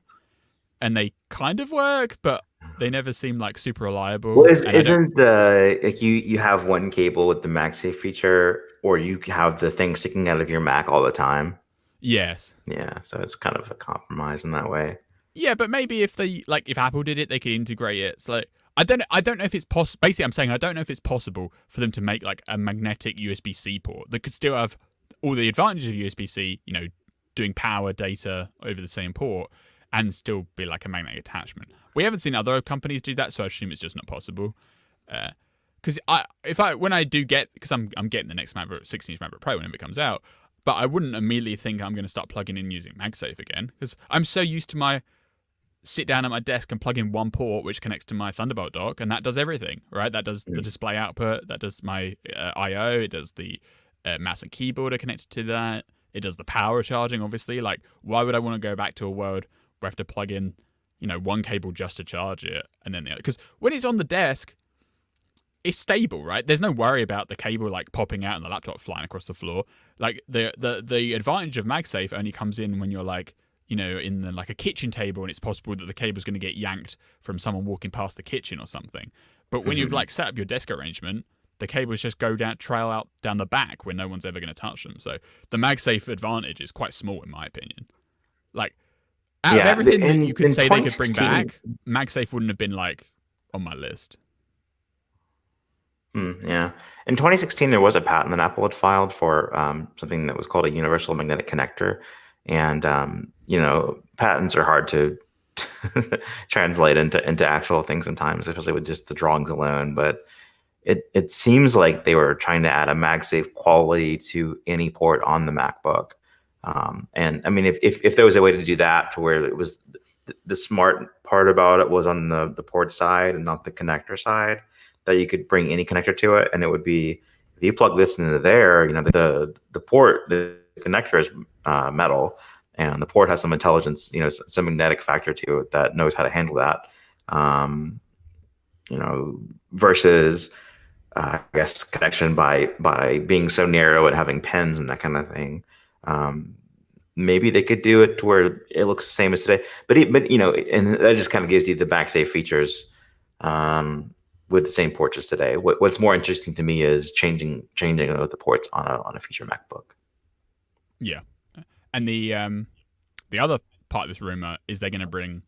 and they kind of work, but they never seem like super reliable. Well, isn't the like you have one cable with the MagSafe feature, or you have the thing sticking out of your Mac all the time? Yes. Yeah, so it's kind of a compromise in that way. Yeah, but maybe if if Apple did it, they could integrate it. It's like I don't know if it's possible. Basically, I'm saying I don't know if it's possible for them to make like a magnetic USB-C port that could still have all the advantages of USB-C, doing power data over the same port, and still be like a magnetic attachment. We haven't seen other companies do that, so I assume it's just not possible. Because when I do get, because I'm getting the next MacBook 16-inch MacBook Pro whenever it comes out, but I wouldn't immediately think I'm going to start plugging in using MagSafe again, because I'm so used to my sit down at my desk and plug in one port which connects to my Thunderbolt dock, and that does everything, right? That does the display output, that does my I/O, it does the mouse and keyboard are connected to that, it does the power charging, obviously. Like, why would I want to go back to a world where I have to plug in, one cable just to charge it, and then the other? Because when it's on the desk, it's stable, right? There's no worry about the cable like popping out and the laptop flying across the floor. Like the advantage of MagSafe only comes in when you're like, in like a kitchen table, and it's possible that the cable's going to get yanked from someone walking past the kitchen or something. But when you've like set up your desk arrangement, the cables just trail out down the back where no one's ever going to touch them. So the MagSafe advantage is quite small, in my opinion. Like, out of everything that you could say they could bring back, MagSafe wouldn't have been like on my list. Yeah. In 2016, there was a patent that Apple had filed for something that was called a universal magnetic connector. And, patents are hard to translate into actual things sometimes, especially with just the drawings alone. But it seems like they were trying to add a MagSafe quality to any port on the MacBook. And I mean, if there was a way to do that to where it was the smart part about it was on the port side and not the connector side, that you could bring any connector to it, and it would be, if you plug this into there, the port, the connector is metal, and the port has some intelligence, some magnetic factor to it that knows how to handle that. Versus I guess connection by being so narrow and having pens and that kind of thing. Maybe they could do it to where it looks the same as today, but and that just kind of gives you the MagSafe features with the same ports as today. What's more interesting to me is changing the ports on a future MacBook. Yeah, and the other part of this rumor is they're going to bring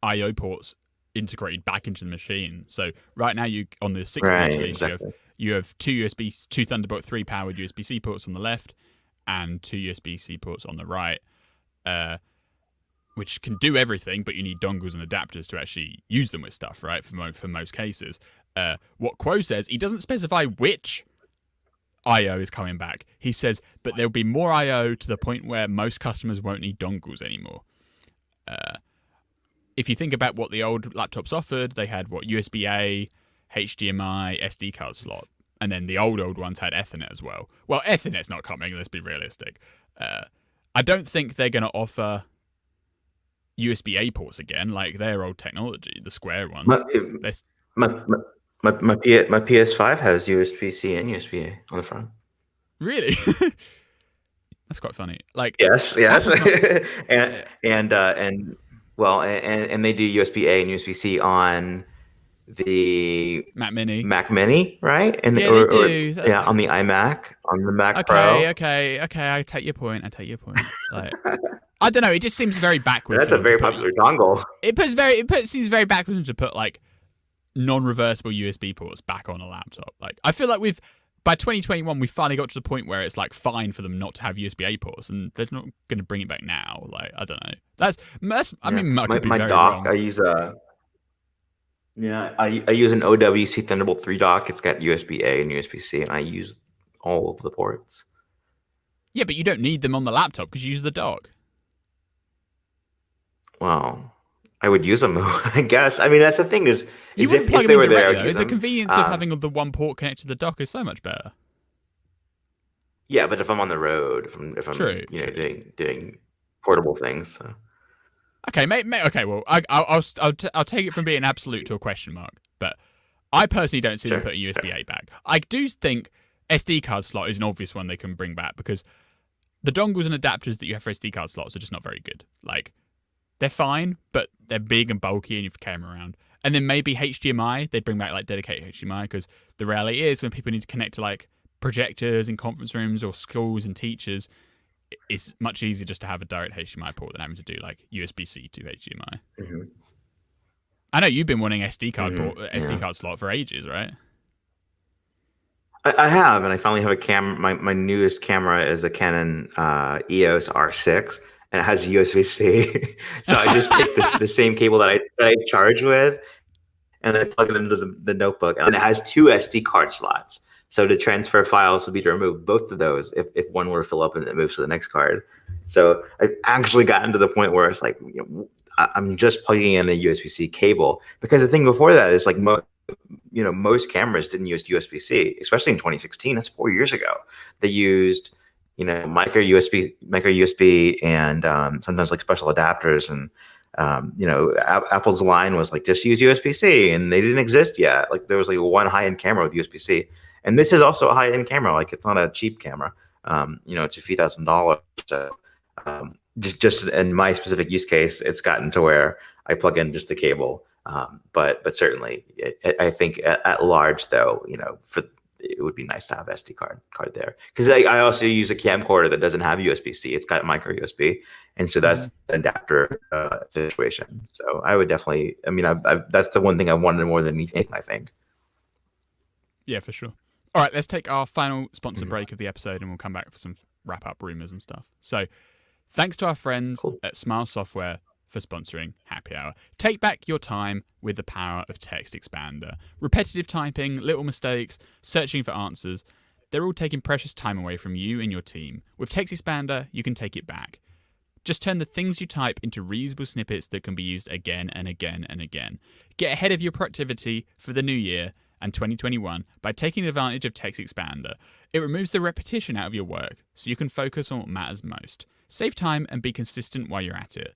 I/O ports integrated back into the machine. So right now, you on the 16-inch release, exactly. you have two Thunderbolt 3 powered USB-C ports on the left, and two USB-C ports on the right, which can do everything, but you need dongles and adapters to actually use them with stuff, right? For most cases. What Kuo says, he doesn't specify which I/O is coming back. He says, but there'll be more I/O to the point where most customers won't need dongles anymore. If you think about what the old laptops offered, they had USB-A, HDMI, SD card slot, and then the old ones had Ethernet as well. Well, Ethernet's not coming, let's be realistic. I don't think they're going to offer USB-A ports again, like their old technology, the square ones. My PS5 has USB-C and USB-A on the front. Really? That's quite funny. Like, yes, and they do USB-A and USB-C on the Mac Mini, right? And yeah, they do. On the iMac, on the Mac Pro. Okay. I take your point. Like, I don't know. It just seems very backwards. That's a very popular dongle. It seems very backwards to put like non-reversible USB ports back on a laptop. Like, I feel like by 2021 we finally got to the point where it's like fine for them not to have USB-A ports, and they're not going to bring it back now. Like, I don't know. I mean, I could be my very dock. wrong. I use I use an OWC Thunderbolt 3 dock. It's got USB-A and USB-C, and I use all of the ports. Yeah, but you don't need them on the laptop because you use the dock. Well, I would use them, I guess. I mean, that's the thing is you wouldn't plug if them they in were directly, there, though. The convenience of having the one port connected to the dock is so much better. Yeah, but if I'm on the road, if I'm true. doing portable things. So. Okay, okay. Well, I'll take it from being absolute to a question mark. But I personally don't see them putting USB-A back. I do think SD card slot is an obvious one they can bring back, because the dongles and adapters that you have for SD card slots are just not very good. Like, they're fine, but they're big and bulky and you have to carry them around. And then maybe HDMI, they'd bring back like dedicated HDMI, because the reality is when people need to connect to like projectors in conference rooms or schools and teachers, it's much easier just to have a direct HDMI port than having to do like USB-C to HDMI. Mm-hmm. I know you've been wanting SD card slot for ages, right? I have, and I finally have a camera. My newest camera is a Canon EOS R6, and it has USB-C. So I just take the same cable that I charge with, and I plug it into the notebook, and it has two SD card slots. So to transfer files would be to remove both of those if one were to fill up and it moves to the next card. So I've actually gotten to the point where it's like, I'm just plugging in a USB-C cable, because the thing before that is like most cameras didn't use USB-C, especially in 2016. That's 4 years ago. They used micro USB, and sometimes like special adapters. And Apple's line was like, just use USB-C, and they didn't exist yet. Like there was like one high-end camera with USB-C, and this is also a high-end camera. Like it's not a cheap camera. It's a few $1,000s. So just in my specific use case, it's gotten to where I plug in just the cable. But certainly, I think at large, though, it would be nice to have SD card there, because I also use a camcorder that doesn't have USB-C. It's got micro USB, and so that's the adapter situation. So I would definitely. I mean, that's the one thing I wanted more than anything, I think. Yeah, for sure. All right, let's take our final sponsor break of the episode, and we'll come back for some wrap-up rumors and stuff. So, thanks to our friends at Smile Software for sponsoring Happy Hour. Take back your time with the power of Text Expander. Repetitive typing, little mistakes, searching for answers, they're all taking precious time away from you and your team. With Text Expander, you can take it back. Just turn the things you type into reusable snippets that can be used again and again and again. Get ahead of your productivity for the new year and 2021 by taking advantage of Text Expander. It removes the repetition out of your work so you can focus on what matters most. Save time and be consistent while you're at it.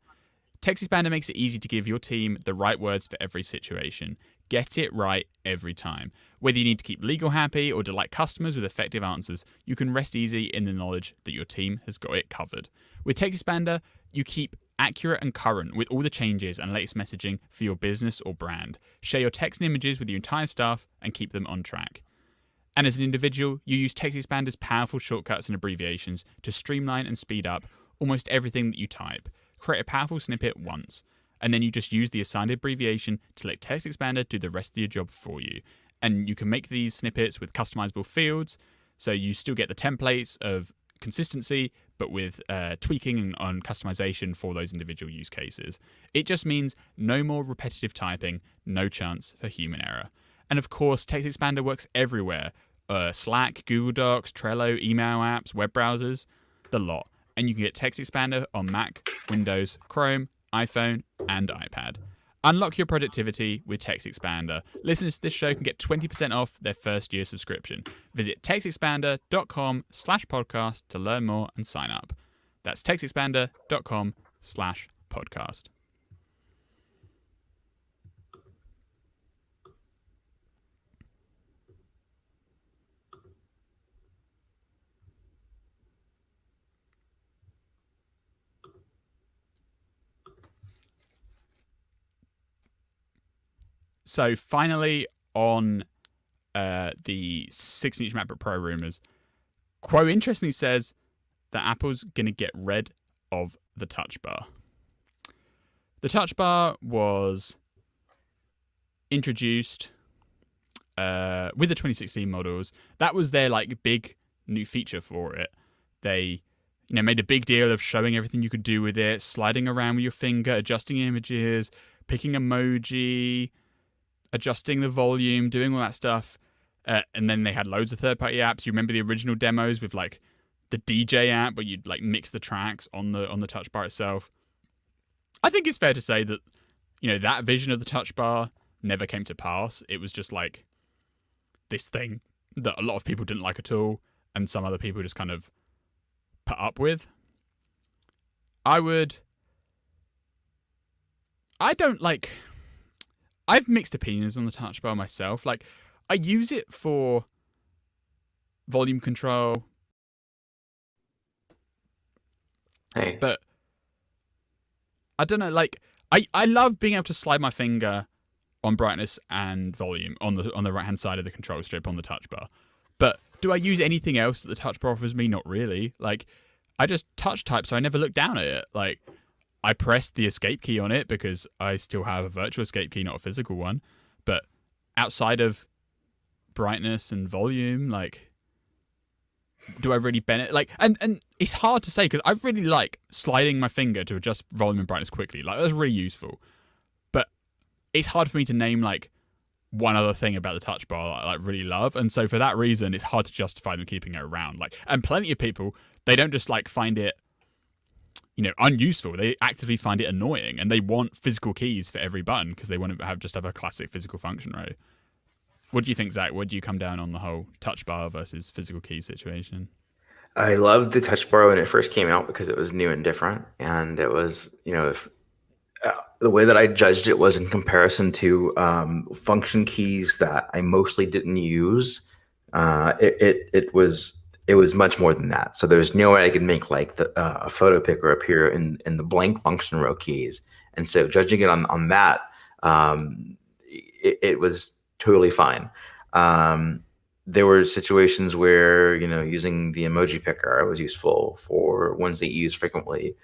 Text Expander makes it easy to give your team the right words for every situation. Get it right every time. Whether you need to keep legal happy or delight customers with effective answers, you can rest easy in the knowledge that your team has got it covered. With Text Expander, you keep accurate and current with all the changes and latest messaging for your business or brand. Share your text and images with your entire staff and keep them on track. And as an individual, you use Text Expander's powerful shortcuts and abbreviations to streamline and speed up almost everything that you type. Create a powerful snippet once, and then you just use the assigned abbreviation to let Text Expander do the rest of your job for you. And you can make these snippets with customizable fields, so you still get the templates of consistency, but with tweaking on customization for those individual use cases. It just means no more repetitive typing, no chance for human error. And of course, Text Expander works everywhere. Slack, Google Docs, Trello, email apps, web browsers, the lot. And you can get Text Expander on Mac, Windows, Chrome, iPhone, and iPad. Unlock your productivity with Text Expander. Listeners to this show can get 20% off their first year subscription. Visit textexpander.com/podcast to learn more and sign up. That's textexpander.com/podcast. So finally, on the 16-inch MacBook Pro rumors, Kuo interestingly says that Apple's going to get rid of the Touch Bar. The Touch Bar was introduced with the 2016 models. That was their big new feature for it. They made a big deal of showing everything you could do with it, sliding around with your finger, adjusting images, picking emoji, adjusting the volume, doing all that stuff. And then they had loads of third-party apps. You remember the original demos with the DJ app where you'd mix the tracks on the touch bar itself. I think it's fair to say that that vision of the touch bar never came to pass. It was just this thing that a lot of people didn't like at all, and some other people just kind of put up with. I've mixed opinions on the touch bar myself. I use it for volume control. Hey. But I don't know, I love being able to slide my finger on brightness and volume on the right-hand side of the control strip on the touch bar. But do I use anything else that the touch bar offers me? Not really. I just touch type, so I never look down at it. I pressed the escape key on it because I still have a virtual escape key, not a physical one. But outside of brightness and volume, do I really benefit? And it's hard to say because I really like sliding my finger to adjust volume and brightness quickly. That's really useful. But it's hard for me to name one other thing about the touch bar that I like really love, and so for that reason, it's hard to justify them keeping it around. Like, and plenty of people, they don't just like find it, unuseful. They actively find it annoying, and they want physical keys for every button because they want to have a classic physical function, right? What do you think, Zach? Where do you come down on the whole touch bar versus physical key situation? I loved the touch bar when it first came out because it was new and different, and it was, if the way that I judged it was in comparison to function keys that I mostly didn't use. It was much more than that. So there's no way I could make like a photo picker appear in the blank function row keys. And so judging it on that, it was totally fine. There were situations where using the emoji picker was useful for ones that you use frequently.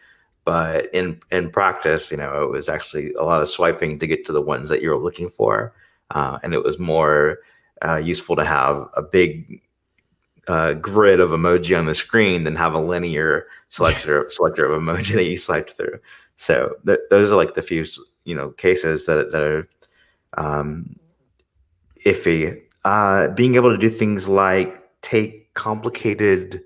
But in practice, it was actually a lot of swiping to get to the ones that you're looking for, and it was more useful to have a big grid of emoji on the screen than have a linear selector of emoji that you swiped through. So those are like the few cases that are iffy. Being able to do things like take complicated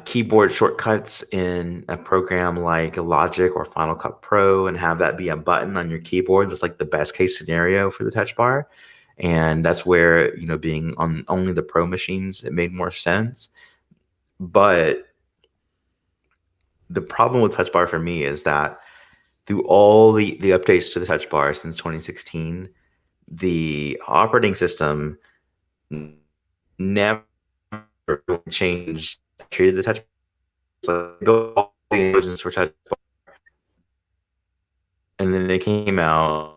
keyboard shortcuts in a program like Logic or Final Cut Pro and have that be a button on your keyboard. That's like the best case scenario for the touch bar. And that's where, being on only the Pro machines, it made more sense. But the problem with touch bar for me is that through all the updates to the touch bar since 2016, the operating system never changed, treated the touch bar. So all the versions for touch bar, and then they came out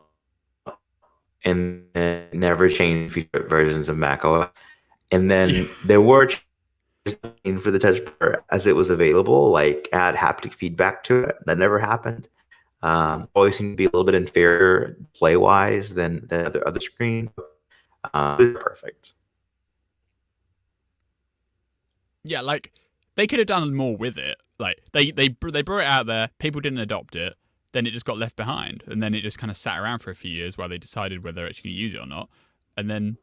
and then never changed feature versions of Mac OS. And then there were changes for the touch bar as it was available, like add haptic feedback to it. That never happened. Always seemed to be a little bit inferior play wise than the other screen. It was perfect. Yeah, like they could have done more with it. Like they brought it out there, people didn't adopt it, then it just got left behind, and then it just kind of sat around for a few years while they decided whether it's going to use it or not, and then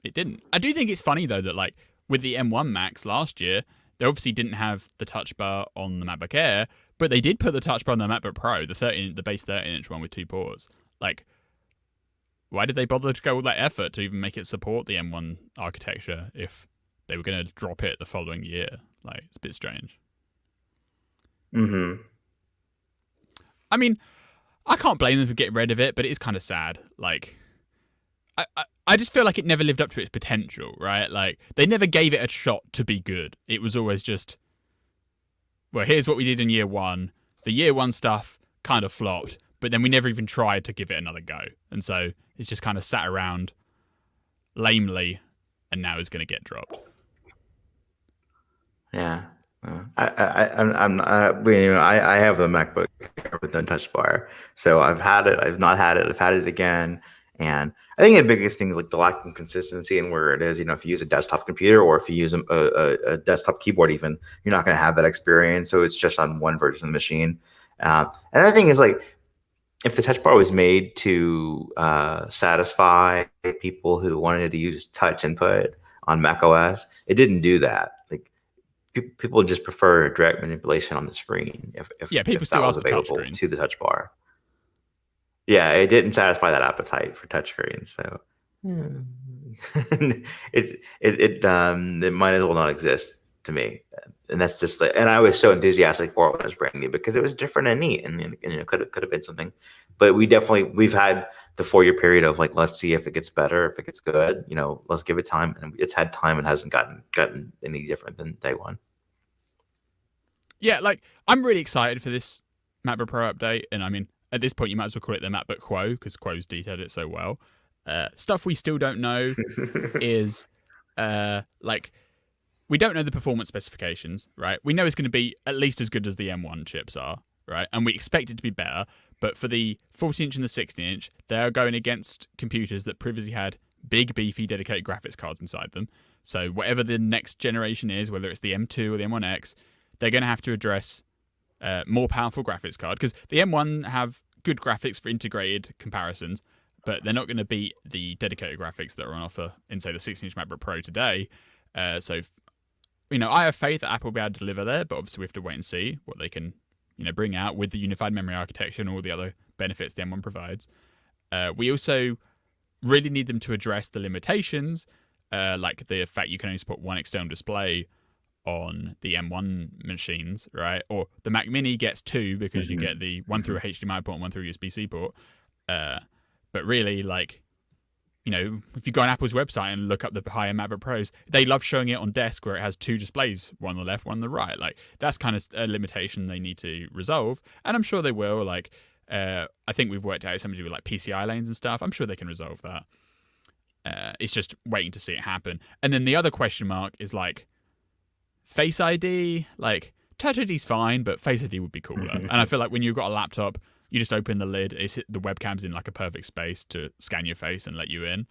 it didn't. I do think it's funny though that like with the M1 Max last year, they obviously didn't have the touch bar on the MacBook Air, but they did put the touch bar on the MacBook Pro, the base 13-inch one with 2 ports. Like, why did they bother to go all that effort to even make it support the M1 architecture if they were going to drop it the following year? Like, it's a bit strange. Mm-hmm. I mean, I can't blame them for getting rid of it, but it is kind of sad. Like, I just feel like it never lived up to its potential, right? Like, they never gave it a shot to be good. It was always just, well, here's what we did in year one. The year one stuff kind of flopped, but then we never even tried to give it another go. And so it's just kind of sat around lamely, and now is going to get dropped. Yeah. I have the MacBook Air with no touch bar, so I've had it. I've not had it. I've had it again, and I think the biggest thing is like the lack of consistency in where it is. If you use a desktop computer or if you use a desktop keyboard, even you're not going to have that experience. So it's just on one version of the machine. Another thing is like if the touch bar was made to satisfy people who wanted to use touch input on Mac OS, it didn't do that. Like people just prefer direct manipulation on the screen if that was available to the touch bar. Yeah, it didn't satisfy that appetite for touchscreens, so it might as well not exist to me. And that's just and I was so enthusiastic for it when it was brand new because it was different and neat, and it could have been something. But we've had the 4-year period of like, let's see if it gets better, if it gets good. Let's give it time, and it's had time and hasn't gotten any different than day one. Yeah, like I'm really excited for this MacBook Pro update, and I mean, at this point, you might as well call it the MacBook Quo because Quo's detailed it so well. Stuff we still don't know is like we don't know the performance specifications, right? We know it's going to be at least as good as the M1 chips are, right? And we expect it to be better. But for the 14-inch and the 16-inch, they're going against computers that previously had big, beefy, dedicated graphics cards inside them. So whatever the next generation is, whether it's the M2 or the M1X, they're going to have to address more powerful graphics card because the M1 have good graphics for integrated comparisons, but they're not going to beat the dedicated graphics that are on offer in, say, the 16-inch MacBook Pro today. So, I have faith that Apple will be able to deliver there, but obviously we have to wait and see what they can, bring out with the unified memory architecture and all the other benefits the M1 provides. We also really need them to address the limitations, like the fact you can only support one external display on the M1 machines, right? Or the Mac Mini gets two because you get the one through a HDMI port and one through a USB-C port. But really, if you go on Apple's website and look up the higher MacBook Pros, they love showing it on desk where it has two displays, one on the left, one on the right. That's kind of a limitation they need to resolve, and I'm sure they will. I think we've worked out something to do with PCI lanes and stuff. I'm sure they can resolve that. It's just waiting to see it happen. And then the other question mark is Face ID. Touch ID's fine, but Face ID would be cooler. And I feel like when you've got a laptop, you just open the lid, the webcam's in a perfect space to scan your face and let you in.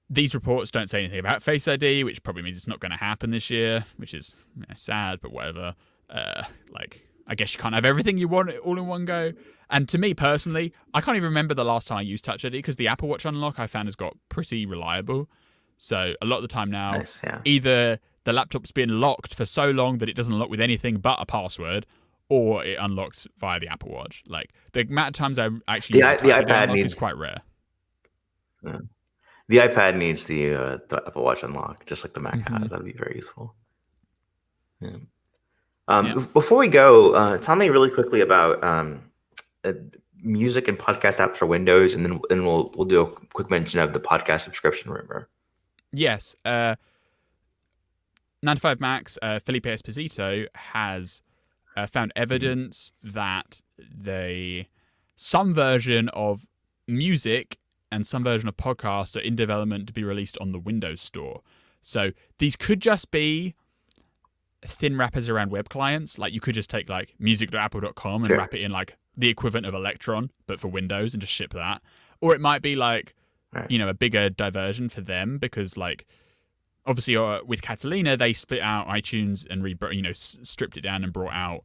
These reports don't say anything about Face ID, which probably means it's not going to happen this year, which is sad, but whatever. I guess you can't have everything you want all in one go. And to me personally, I can't even remember the last time I used Touch ID because the Apple Watch unlock I found has got pretty reliable. So a lot of the time now, either the laptop's been locked for so long that it doesn't lock with anything but a password, or it unlocks via the Apple Watch. The amount of times I actually the iPad needs is quite rare. Yeah. The iPad needs the Apple Watch unlock, just like the Mac has. That'd be very useful. Yeah. Before we go, tell me really quickly about music and podcast apps for Windows, and then we'll do a quick mention of the podcast subscription rumor. Yes. 9to5Mac's Felipe Esposito has found evidence that some version of music and some version of podcasts are in development to be released on the Windows Store. So these could just be thin wrappers around web clients. You could just take music.apple.com and wrap it in the equivalent of Electron, but for Windows, and just ship that. Or it might be a bigger diversion for them because obviously with Catalina they split out iTunes and stripped it down and brought out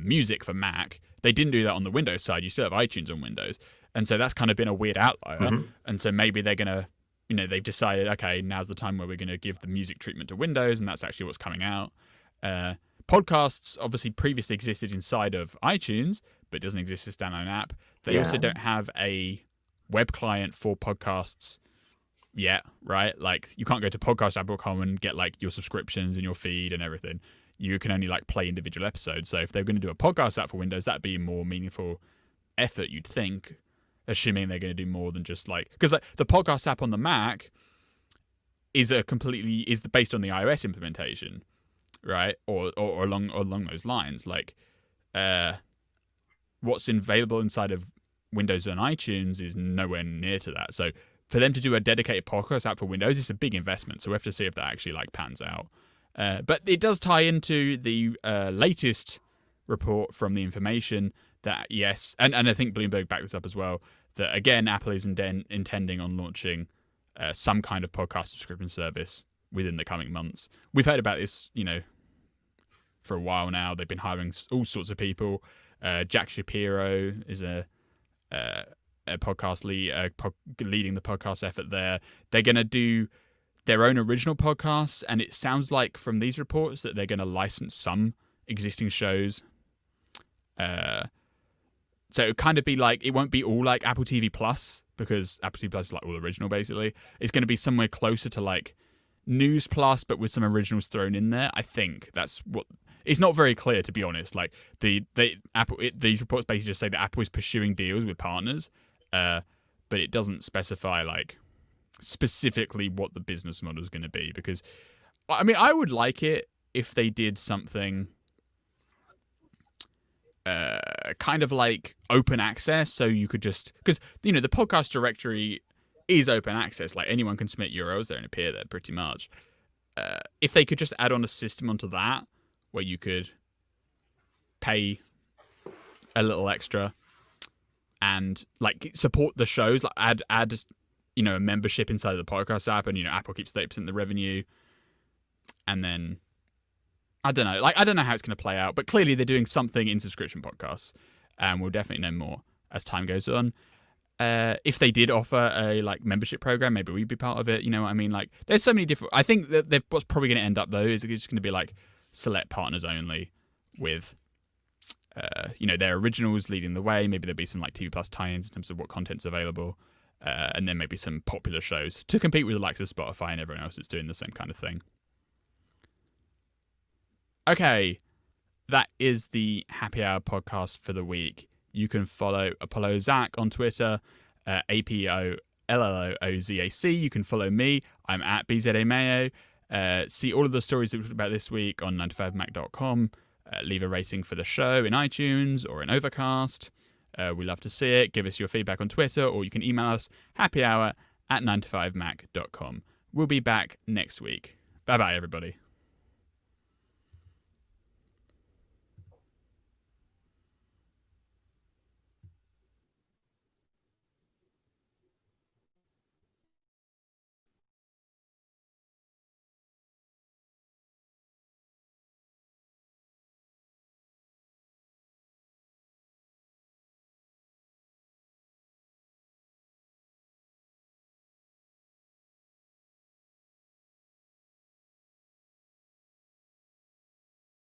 music for Mac. They didn't do that on the Windows side. You still have iTunes on Windows, and so that's kind of been a weird outlier. And so maybe they're gonna they've decided, okay, now's the time where we're going to give the music treatment to Windows, and that's actually what's coming out. Podcasts obviously previously existed inside of iTunes, but it doesn't exist as a standalone app. They also don't have a web client for podcasts yet, right? You can't go to podcast.apple.com and get your subscriptions and your feed and everything. You can only play individual episodes. So if they're going to do a podcast app for Windows, that'd be a more meaningful effort, you'd think, assuming they're going to do more than just because the podcast app on the Mac is based on the iOS implementation, right? Or along those lines. What's available inside of Windows and iTunes is nowhere near to that. So for them to do a dedicated podcast app for Windows, it's a big investment. So we have to see if that actually pans out. But it does tie into the latest report from The Information that yes, and I think Bloomberg backed this up as well, that again Apple is intending on launching some kind of podcast subscription service within the coming months. We've heard about this, for a while now. They've been hiring all sorts of people. Jack Shapiro is a podcast leading the podcast effort there. They're going to do their own original podcasts, and it sounds like from these reports that they're going to license some existing shows. So it would kind of be it won't be all Apple TV Plus, because Apple TV Plus is all original basically. It's going to be somewhere closer to News Plus, but with some originals thrown in there. I think that's what. It's not very clear, to be honest. These reports basically just say that Apple is pursuing deals with partners, but it doesn't specify specifically what the business model is going to be. Because, I mean, I would like it if they did something kind of open access, so you could just, because the podcast directory is open access. Anyone can submit URLs there and appear there pretty much. If they could just add on a system onto that, where you could pay a little extra and support the shows, add a membership inside of the podcast app, and Apple keeps 30% of the revenue, and then I don't know how it's going to play out, but clearly they're doing something in subscription podcasts, and we'll definitely know more as time goes on. If they did offer a like membership program, maybe we'd be part of it. You know what I mean? Like, there's so many different. I think that what's probably going to end up though is it's just going to be like select partners only, with their originals leading the way. Maybe there'll be some like TV Plus tie-ins in terms of what content's available, and then maybe some popular shows to compete with the likes of Spotify and everyone else that's doing the same kind of thing. Okay, that is the Happy Hour podcast for the week. You can follow Apollo Zach on Twitter, APOLLOOZAC. You can follow me. I'm at BZA Mayo. See all of the stories that we talked about this week on 9to5mac.com. Leave a rating for the show in iTunes or in Overcast. We love to see it. Give us your feedback on Twitter, or you can email us happyhour@9to5mac.com. We'll be back next week. Bye-bye, everybody.